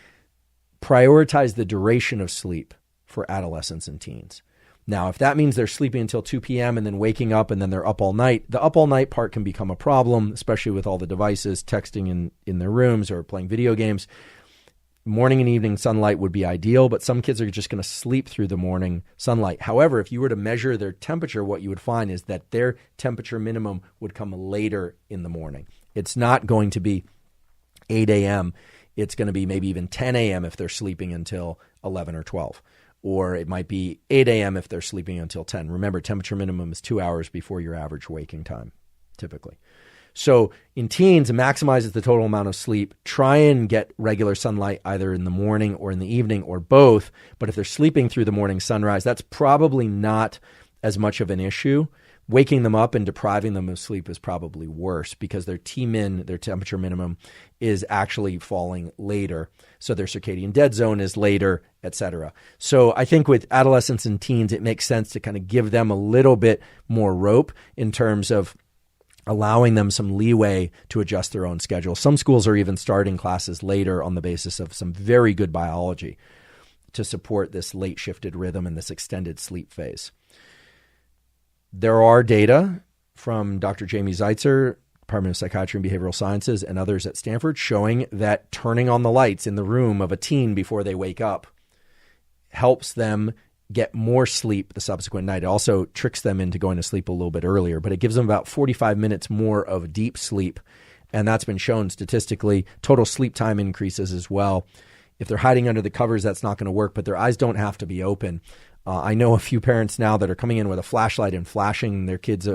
prioritize the duration of sleep for adolescents and teens. Now, if that means they're sleeping until 2 p.m. and then waking up and then they're up all night, the up all night part can become a problem, especially with all the devices, texting in their rooms or playing video games. Morning and evening sunlight would be ideal, but some kids are just going to sleep through the morning sunlight. However, if you were to measure their temperature, what you would find is that their temperature minimum would come later in the morning. It's not going to be 8 a.m. It's going to be maybe even 10 a.m. if they're sleeping until 11 or 12. Or it might be 8 a.m. if they're sleeping until 10. Remember, temperature minimum is 2 hours before your average waking time, typically. So in teens, it maximizes the total amount of sleep. Try and get regular sunlight either in the morning or in the evening or both. But if they're sleeping through the morning sunrise, that's probably not as much of an issue. waking them up and depriving them of sleep is probably worse because their T-min, their temperature minimum, is actually falling later. So their circadian dead zone is later, etc. So I think with adolescents and teens, it makes sense to kind of give them a little bit more rope in terms of allowing them some leeway to adjust their own schedule. Some schools are even starting classes later on the basis of some very good biology to support this late shifted rhythm and this extended sleep phase. There are data from Dr. Jamie Zeitzer, Department of Psychiatry and Behavioral Sciences, and others at Stanford showing that turning on the lights in the room of a teen before they wake up helps them get more sleep the subsequent night. It also tricks them into going to sleep a little bit earlier, but it gives them about 45 minutes more of deep sleep. And that's been shown statistically. Total sleep time increases as well. If they're hiding under the covers, that's not going to work, but their eyes don't have to be open. I know a few parents now that are coming in with a flashlight and flashing their kids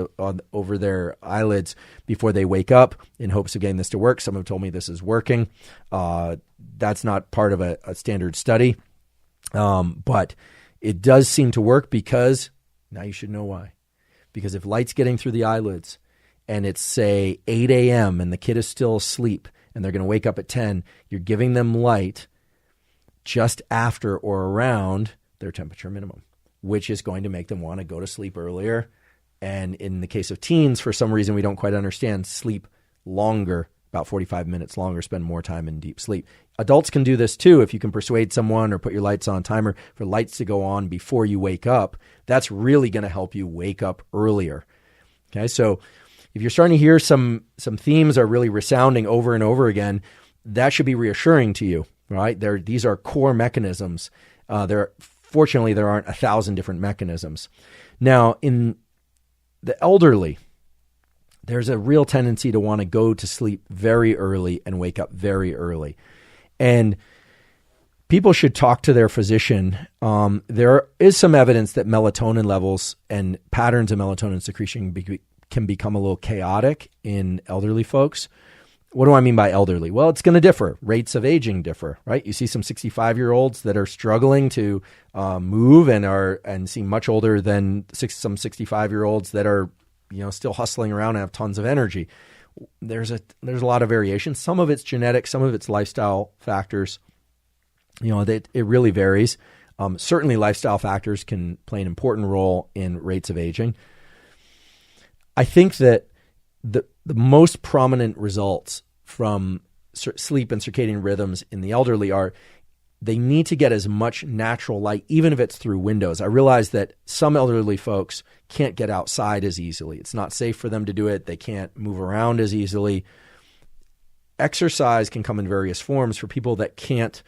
over their eyelids before they wake up in hopes of getting this to work. Some have told me this is working. That's not part of a standard study, but it does seem to work because, now you should know why. Because if light's getting through the eyelids and it's, say, 8 a.m. and the kid is still asleep and they're going to wake up at 10, you're giving them light just after or around their temperature minimum, which is going to make them want to go to sleep earlier. And in the case of teens, for some reason we don't quite understand, sleep longer, about 45 minutes longer, spend more time in deep sleep. Adults can do this too. If you can persuade someone or put your lights on timer for lights to go on before you wake up, that's really going to help you wake up earlier. Okay, so if you're starting to hear some themes are really resounding over and over again, that should be reassuring to you, right? These are core mechanisms. Fortunately, there aren't 1,000 different mechanisms. Now, in the elderly, there's a real tendency to want to go to sleep very early and wake up very early. And people should talk to their physician. There is some evidence that melatonin levels and patterns of melatonin secretion can become a little chaotic in elderly folks. What do I mean by elderly? Well, it's going to differ. Rates of aging differ, right? You see some 65-year-olds that are struggling to move and seem much older than some 65-year-olds that are, still hustling around and have tons of energy. There's a lot of variation. Some of it's genetic, some of it's lifestyle factors. It really varies. Certainly, lifestyle factors can play an important role in rates of aging. I think that the most prominent results from sleep and circadian rhythms in the elderly are they need to get as much natural light, even if it's through windows. I realize that some elderly folks can't get outside as easily. It's not safe for them to do it. They can't move around as easily. Exercise can come in various forms for people that can't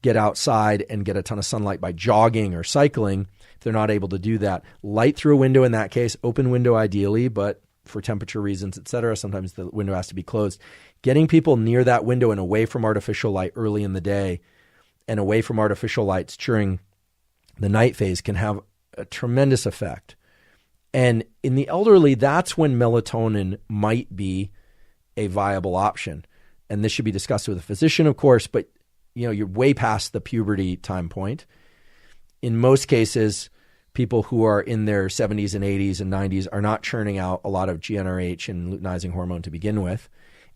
get outside and get a ton of sunlight by jogging or cycling. If they're not able to do that, light through a window in that case, open window ideally, but for temperature reasons, et cetera, sometimes the window has to be closed. Getting people near that window and away from artificial light early in the day and away from artificial lights during the night phase can have a tremendous effect. And in the elderly, that's when melatonin might be a viable option. And this should be discussed with a physician, of course, but you're way past the puberty time point. In most cases, people who are in their 70s and 80s and 90s are not churning out a lot of GnRH and luteinizing hormone to begin with.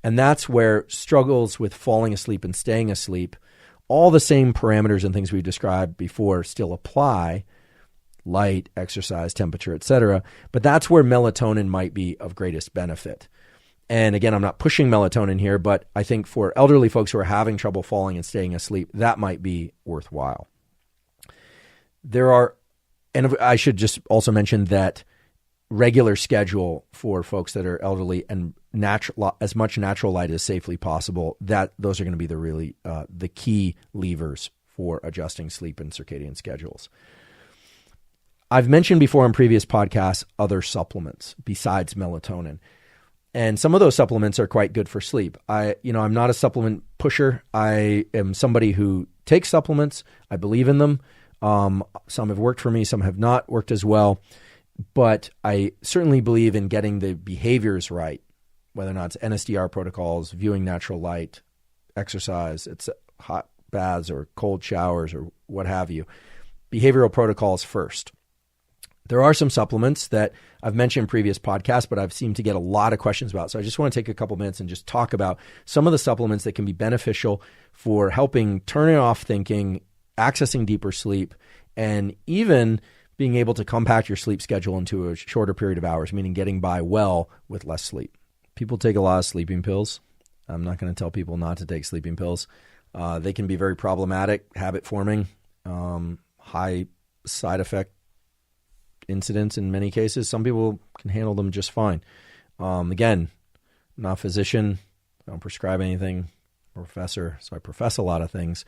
And that's where struggles with falling asleep and staying asleep, all the same parameters and things we've described before still apply, light, exercise, temperature, et cetera. But that's where melatonin might be of greatest benefit. And again, I'm not pushing melatonin here, but I think for elderly folks who are having trouble falling and staying asleep, that might be worthwhile. And I should just also mention that regular schedule for folks that are elderly and as much natural light as safely possible, those are going to be the key levers for adjusting sleep and circadian schedules. I've mentioned before in previous podcasts other supplements besides melatonin. And some of those supplements are quite good for sleep. I'm not a supplement pusher. I am somebody who takes supplements. I believe in them. Some have worked for me, some have not worked as well, but I certainly believe in getting the behaviors right, whether or not it's NSDR protocols, viewing natural light, exercise, it's hot baths or cold showers or what have you. Behavioral protocols first. There are some supplements that I've mentioned in previous podcasts, but I've seemed to get a lot of questions about. So I just want to take a couple minutes and just talk about some of the supplements that can be beneficial for helping turning off thinking, accessing deeper sleep, and even being able to compact your sleep schedule into a shorter period of hours, meaning getting by well with less sleep. People take a lot of sleeping pills. I'm not going to tell people not to take sleeping pills. They can be very problematic, habit forming, high side effect incidents in many cases. Some people can handle them just fine. Again, I'm not a physician. I don't prescribe anything. I'm a professor, so I profess a lot of things,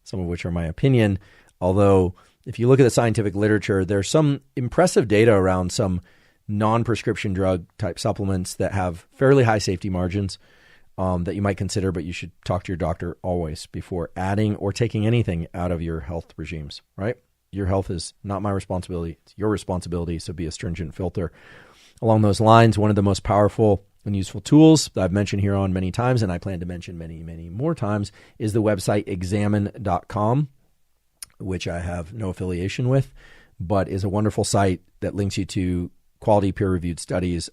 some of which are my opinion. Although, if you look at the scientific literature, there's some impressive data around some non-prescription drug type supplements that have fairly high safety margins that you might consider, but you should talk to your doctor always before adding or taking anything out of your health regimes, right? Your health is not my responsibility. It's your responsibility, so be a stringent filter. Along those lines, one of the most powerful and useful tools that I've mentioned here on many times, and I plan to mention many, many more times, is the website examine.com, which I have no affiliation with, but is a wonderful site that links you to quality peer-reviewed studies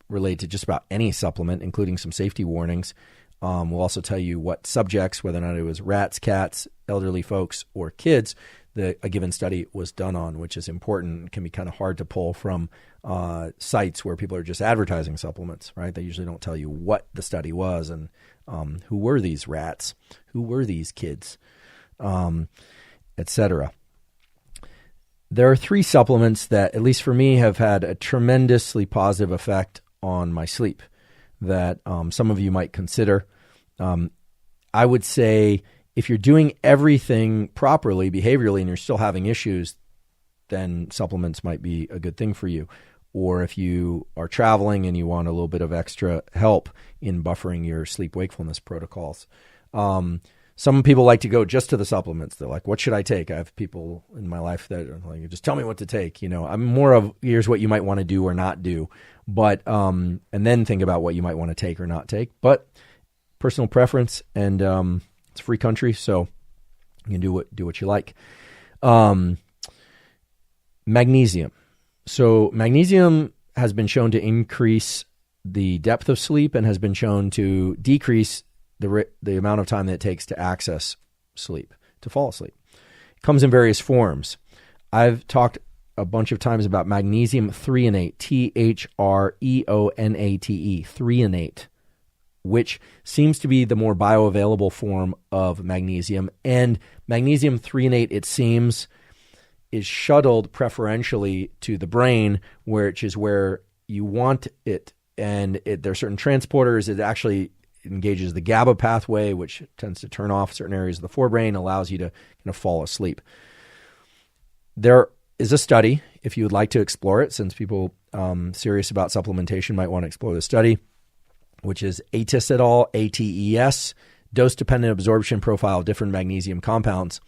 related to just about any supplement, including some safety warnings. We'll also tell you what subjects, whether or not it was rats, cats, elderly folks, or kids, that a given study was done on, which is important. It can be kind of hard to pull from sites where people are just advertising supplements, right? They usually don't tell you what the study was and who were these rats, who were these kids, etc. There are 3 supplements that, at least for me, have had a tremendously positive effect on my sleep that some of you might consider. I would say if you're doing everything properly behaviorally and you're still having issues, then supplements might be a good thing for you. Or if you are traveling and you want a little bit of extra help in buffering your sleep wakefulness protocols. Some people like to go just to the supplements. They're like, what should I take? I have people in my life that are like, just tell me what to take. I'm more of, here's what you might want to do or not do. But, and then think about what you might want to take or not take. But personal preference, and it's a free country, so you can do what you like. Magnesium. So magnesium has been shown to increase the depth of sleep and has been shown to decrease the amount of time that it takes to access sleep, to fall asleep. It comes in various forms. I've talked a bunch of times about magnesium threonate, threonate, threonate, which seems to be the more bioavailable form of magnesium. And magnesium threonate, it seems, is shuttled preferentially to the brain, which is where you want it. And there are certain transporters. It actually engages the GABA pathway, which tends to turn off certain areas of the forebrain, allows you to kind of fall asleep. There is a study, if you would like to explore it, since people serious about supplementation might want to explore the study, which is ATES et al., ATES, dose-dependent absorption profile of different magnesium compounds.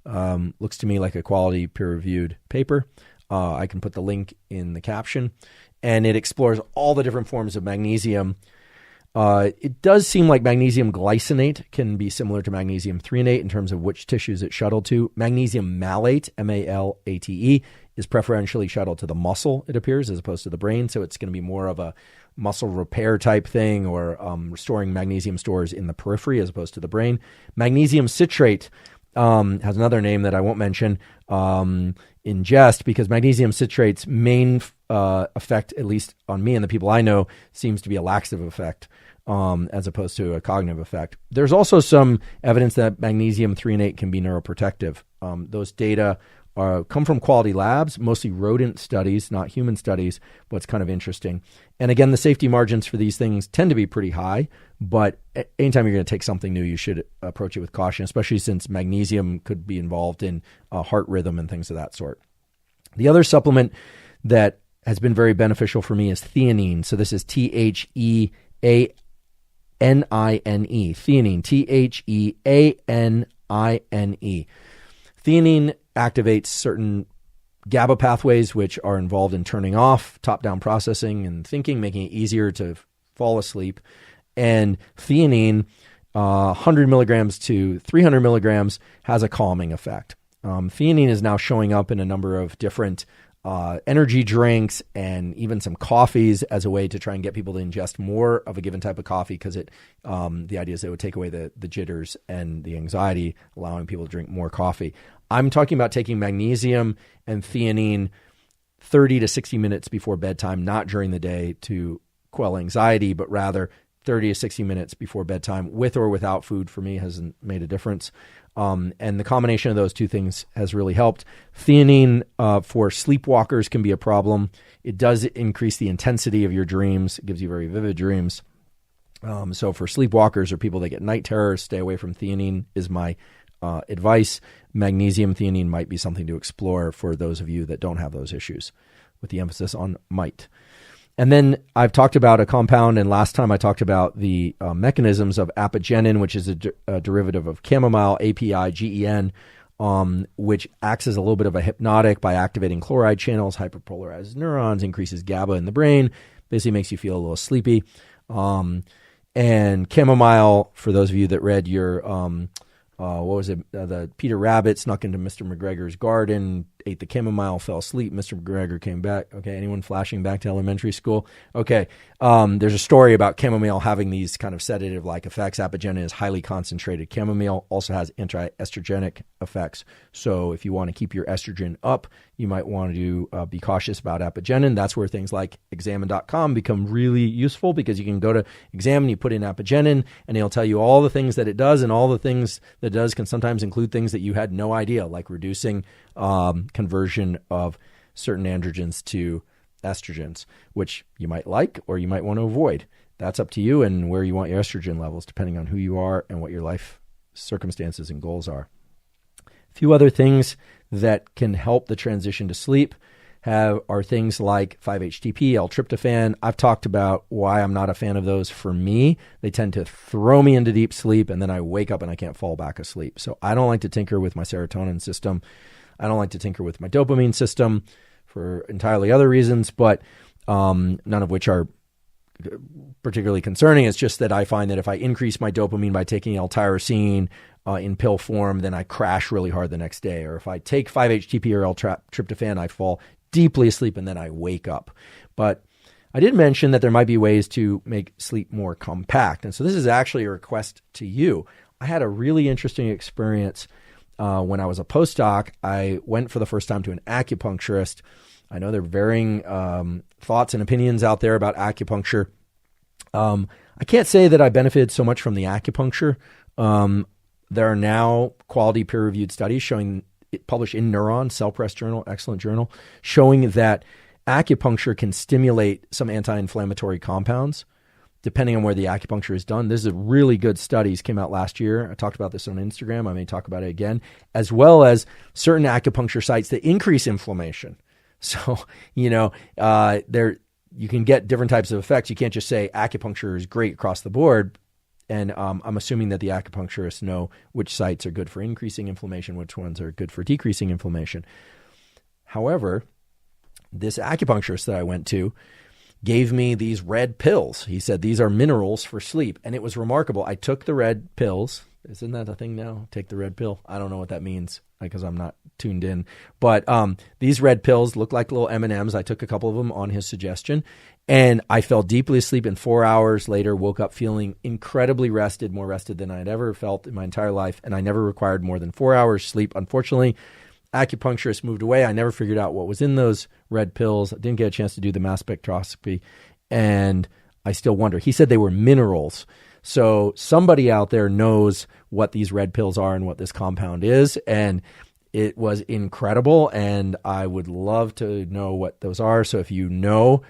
Looks to me like a quality peer-reviewed paper. I can put the link in the caption. And it explores all the different forms of magnesium. It does seem like magnesium glycinate can be similar to magnesium threonate in terms of which tissues it's shuttled to. Magnesium malate, M-A-L-A-T-E, is preferentially shuttled to the muscle, it appears, as opposed to the brain. So it's going to be more of a muscle repair type thing, or restoring magnesium stores in the periphery as opposed to the brain. Magnesium citrate has another name that I won't mention in jest, because magnesium citrate's main effect, at least on me and the people I know, seems to be a laxative effect as opposed to a cognitive effect. There's also some evidence that magnesium threonate can be neuroprotective. Those data come from quality labs, mostly rodent studies, not human studies, but it's kind of interesting. And again, the safety margins for these things tend to be pretty high, but anytime you're going to take something new, you should approach it with caution, especially since magnesium could be involved in heart rhythm and things of that sort. The other supplement that has been very beneficial for me is theanine. So this is Theanine, theanine, Theanine. Theanine activates certain GABA pathways, which are involved in turning off top-down processing and thinking, making it easier to fall asleep. And theanine, 100 milligrams to 300 milligrams, has a calming effect. Theanine is now showing up in a number of different energy drinks and even some coffees as a way to try and get people to ingest more of a given type of coffee, because the idea is it would take away the jitters and the anxiety, allowing people to drink more coffee. I'm talking about taking magnesium and theanine 30 to 60 minutes before bedtime, not during the day to quell anxiety, but rather 30 to 60 minutes before bedtime, with or without food. For me, hasn't made a difference. And the combination of those two things has really helped. Theanine for sleepwalkers can be a problem. It does increase the intensity of your dreams. It gives you very vivid dreams. So for sleepwalkers or people that get night terrors, stay away from theanine is my advice. Magnesium theanine might be something to explore for those of you that don't have those issues, with the emphasis on might. And then I've talked about a compound, and last time I talked about the mechanisms of apigenin, which is a derivative of chamomile, API-GEN, which acts as a little bit of a hypnotic by activating chloride channels, hyperpolarizes neurons, increases GABA in the brain, basically makes you feel a little sleepy. And chamomile, for those of you that read your, what was it? The Peter Rabbit snuck into Mr. McGregor's garden, ate the chamomile, fell asleep. Mr. McGregor came back. Okay, anyone flashing back to elementary school? Okay, there's a story about chamomile having these kind of sedative-like effects. Apigenin is highly concentrated. Chamomile also has anti-estrogenic effects. So if you want to keep your estrogen up, you might want to be cautious about apigenin. That's where things like examine.com become really useful, because you can go to Examine, you put in apigenin, and it'll tell you all the things that it does, and all the things that it does can sometimes include things that you had no idea, like reducing conversion of certain androgens to estrogens, which you might like or you might want to avoid. That's up to you and where you want your estrogen levels, depending on who you are and what your life circumstances and goals are. A few other things that can help the transition to sleep are things like 5-HTP, L-tryptophan. I've talked about why I'm not a fan of those. For me, they tend to throw me into deep sleep, and then I wake up and I can't fall back asleep. So I don't like to tinker with my serotonin system. I don't like to tinker with my dopamine system for entirely other reasons, but none of which are particularly concerning. It's just that I find that if I increase my dopamine by taking L-tyrosine in pill form, then I crash really hard the next day. Or if I take 5-HTP or L-tryptophan, I fall deeply asleep and then I wake up. But I did mention that there might be ways to make sleep more compact. And so this is actually a request to you. I had a really interesting experience when I was a postdoc. I went for the first time to an acupuncturist. I know there are varying thoughts and opinions out there about acupuncture. I can't say that I benefited so much from the acupuncture. There are now quality peer-reviewed studies showing, published in Neuron, Cell Press Journal, excellent journal, showing that acupuncture can stimulate some anti-inflammatory compounds depending on where the acupuncture is done. This is really good studies, came out last year. I talked about this on Instagram. I may talk about it again, as well as certain acupuncture sites that increase inflammation. So, there you can get different types of effects. You can't just say acupuncture is great across the board. And I'm assuming that the acupuncturists know which sites are good for increasing inflammation, which ones are good for decreasing inflammation. However, this acupuncturist that I went to gave me these red pills. He said, these are minerals for sleep. And it was remarkable. I took the red pills. Isn't that a thing now? Take the red pill? I don't know what that means because I'm not tuned in. But these red pills look like little M&Ms. I took a couple of them on his suggestion. And I fell deeply asleep, and 4 hours later woke up feeling incredibly rested, more rested than I had ever felt in my entire life. And I never required more than 4 hours sleep. Unfortunately, acupuncturist moved away. I never figured out what was in those red pills. I didn't get a chance to do the mass spectroscopy. And I still wonder. He said they were minerals. So somebody out there knows what these red pills are and what this compound is. And it was incredible. And I would love to know what those are. So if you know,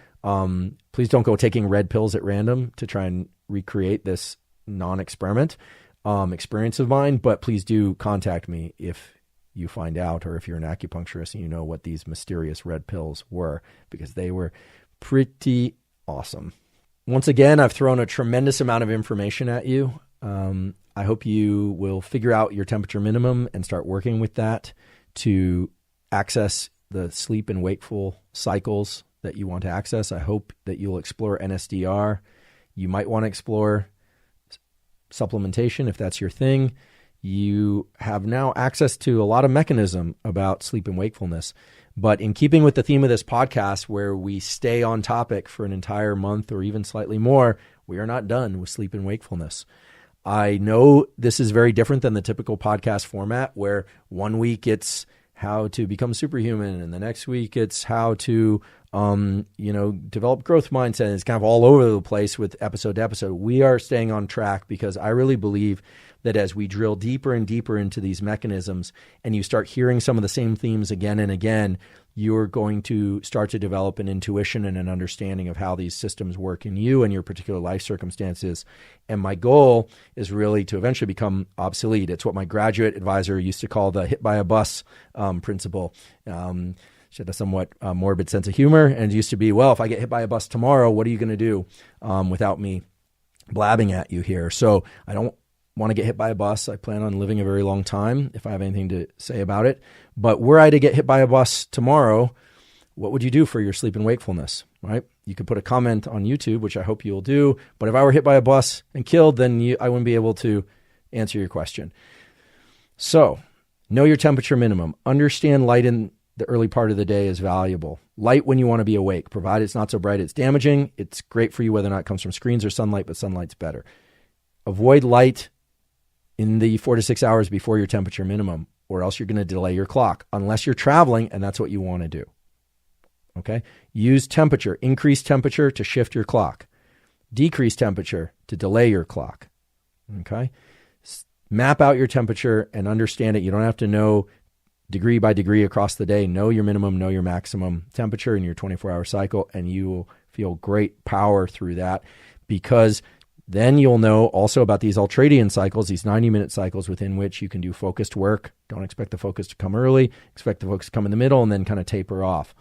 please don't go taking red pills at random to try and recreate this non-experiment experience of mine. But please do contact me if you find out, or if you're an acupuncturist and you know what these mysterious red pills were, because they were pretty awesome. Once again, I've thrown a tremendous amount of information at you. I hope you will figure out your temperature minimum and start working with that to access the sleep and wakeful cycles that you want to access. I hope that you'll explore NSDR. You might want to explore supplementation if that's your thing. you have now access to a lot of mechanism about sleep and wakefulness. But in keeping with the theme of this podcast, where we stay on topic for an entire month or even slightly more, we are not done with sleep and wakefulness. I know this is very different than the typical podcast format, where one week it's how to become superhuman, and the next week it's how to develop growth mindset. It's kind of all over the place with episode to episode. We are staying on track because I really believe that as we drill deeper and deeper into these mechanisms and you start hearing some of the same themes again and again, you're going to start to develop an intuition and an understanding of how these systems work in you and your particular life circumstances. And my goal is really to eventually become obsolete. It's what my graduate advisor used to call the hit by a bus principle. She had a somewhat morbid sense of humor, and it used to be, well, if I get hit by a bus tomorrow, what are you going to do without me blabbing at you here? So I don't want to get hit by a bus. I plan on living a very long time if I have anything to say about it. But were I to get hit by a bus tomorrow, what would you do for your sleep and wakefulness, right? You could put a comment on YouTube, which I hope you'll do. But if I were hit by a bus and killed, then I wouldn't be able to answer your question. So know your temperature minimum. Understand light in the early part of the day is valuable. Light when you want to be awake, provided it's not so bright it's damaging. It's great for you whether or not it comes from screens or sunlight, but sunlight's better. Avoid light in the 4 to 6 hours before your temperature minimum, or else you're going to delay your clock, unless you're traveling and that's what you want to do. Okay? Use temperature, increase temperature to shift your clock. Decrease temperature to delay your clock. Okay? Map out your temperature and understand it. You don't have to know degree by degree across the day. Know your minimum, know your maximum temperature in your 24-hour cycle, and you will feel great power through that, because then you'll know also about these ultradian cycles, these 90-minute cycles within which you can do focused work. Don't expect the focus to come early. Expect the focus to come in the middle and then kind of taper off.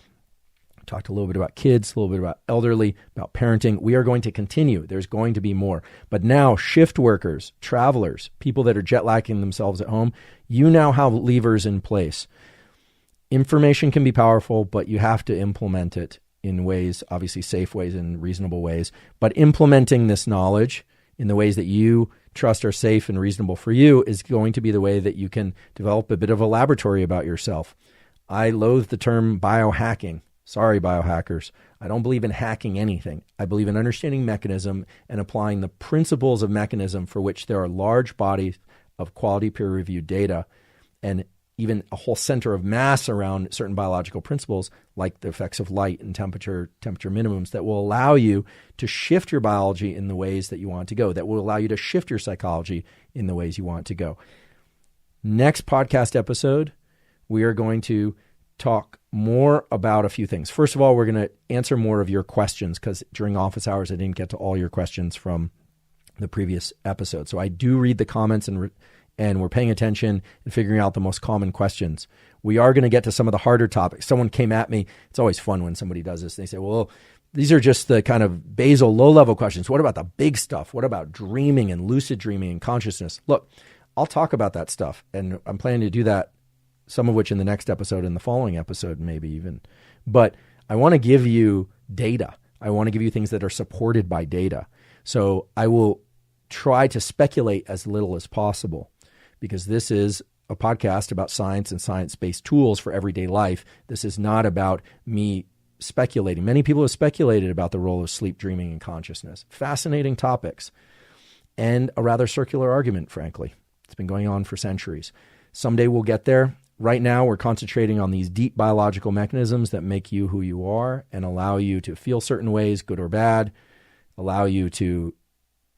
I talked a little bit about kids, a little bit about elderly, about parenting. We are going to continue. There's going to be more. But now shift workers, travelers, people that are jet lagging themselves at home, you now have levers in place. Information can be powerful, but you have to implement it in ways, obviously safe ways and reasonable ways, but implementing this knowledge in the ways that you trust are safe and reasonable for you is going to be the way that you can develop a bit of a laboratory about yourself. I loathe the term biohacking. Sorry, biohackers. I don't believe in hacking anything. I believe in understanding mechanism and applying the principles of mechanism for which there are large bodies of quality peer-reviewed data and even a whole center of mass around certain biological principles like the effects of light and temperature minimums that will allow you to shift your biology in the ways that you want to go, that will allow you to shift your psychology in the ways you want to go. Next podcast episode, we are going to talk more about a few things. First of all, we're going to answer more of your questions because during office hours, I didn't get to all your questions from the previous episode. So I do read the comments and we're paying attention and figuring out the most common questions. We are going to get to some of the harder topics. Someone came at me. It's always fun when somebody does this. They say, well, these are just the kind of basal, low-level questions. What about the big stuff? What about dreaming and lucid dreaming and consciousness? Look, I'll talk about that stuff, and I'm planning to do that, some of which in the next episode and the following episode maybe even. But I want to give you data. I want to give you things that are supported by data. So I will try to speculate as little as possible, because this is a podcast about science and science-based tools for everyday life. This is not about me speculating. Many people have speculated about the role of sleep, dreaming, and consciousness. Fascinating topics and a rather circular argument, frankly. It's been going on for centuries. Someday we'll get there. Right now, we're concentrating on these deep biological mechanisms that make you who you are and allow you to feel certain ways, good or bad, allow you to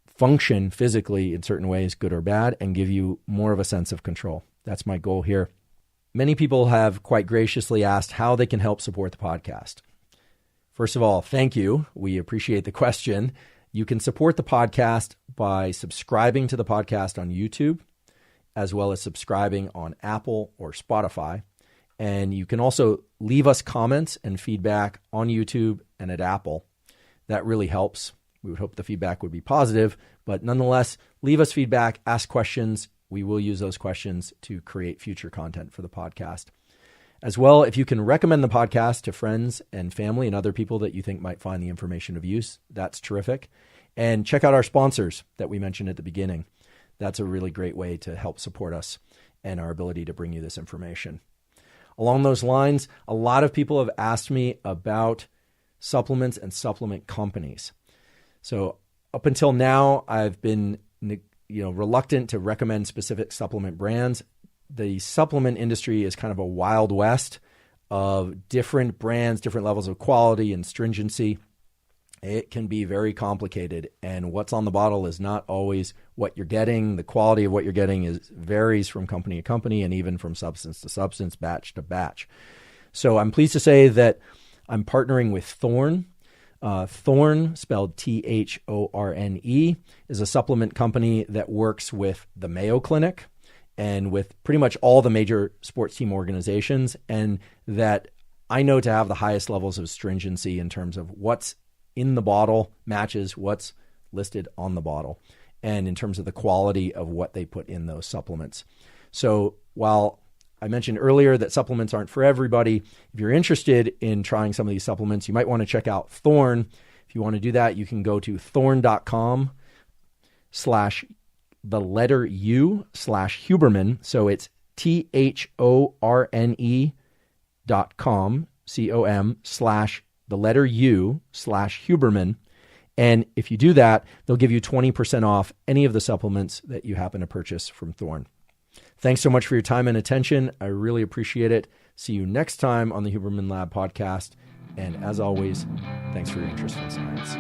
function physically in certain ways, good or bad, and give you more of a sense of control. That's my goal here. Many people have quite graciously asked how they can help support the podcast. First of all, thank you. We appreciate the question. You can support the podcast by subscribing to the podcast on YouTube, as well as subscribing on Apple or Spotify. And you can also leave us comments and feedback on YouTube and at Apple. That really helps. We would hope the feedback would be positive, but nonetheless, leave us feedback, ask questions. We will use those questions to create future content for the podcast. As well, if you can recommend the podcast to friends and family and other people that you think might find the information of use, that's terrific. And check out our sponsors that we mentioned at the beginning. that's a really great way to help support us and our ability to bring you this information. Along those lines, a lot of people have asked me about supplements and supplement companies. So up until now, I've been reluctant to recommend specific supplement brands. The supplement industry is kind of a wild west of different brands, different levels of quality and stringency. It can be very complicated, and what's on the bottle is not always what you're getting. The quality of what you're getting varies from company to company and even from substance to substance, batch to batch. So I'm pleased to say that I'm partnering with Thorne. Thorne, spelled Thorne, is a supplement company that works with the Mayo Clinic and with pretty much all the major sports team organizations, and that I know to have the highest levels of stringency in terms of what's in the bottle matches what's listed on the bottle, and in terms of the quality of what they put in those supplements. So while I mentioned earlier that supplements aren't for everybody, if you're interested in trying some of these supplements, you might want to check out Thorne. If you want to do that, you can go to thorne.com/Huberman. So it's THORNE.com, COM/U/Huberman. And if you do that, they'll give you 20% off any of the supplements that you happen to purchase from Thorne. Thanks so much for your time and attention. I really appreciate it. See you next time on the Huberman Lab podcast. And as always, thanks for your interest in science.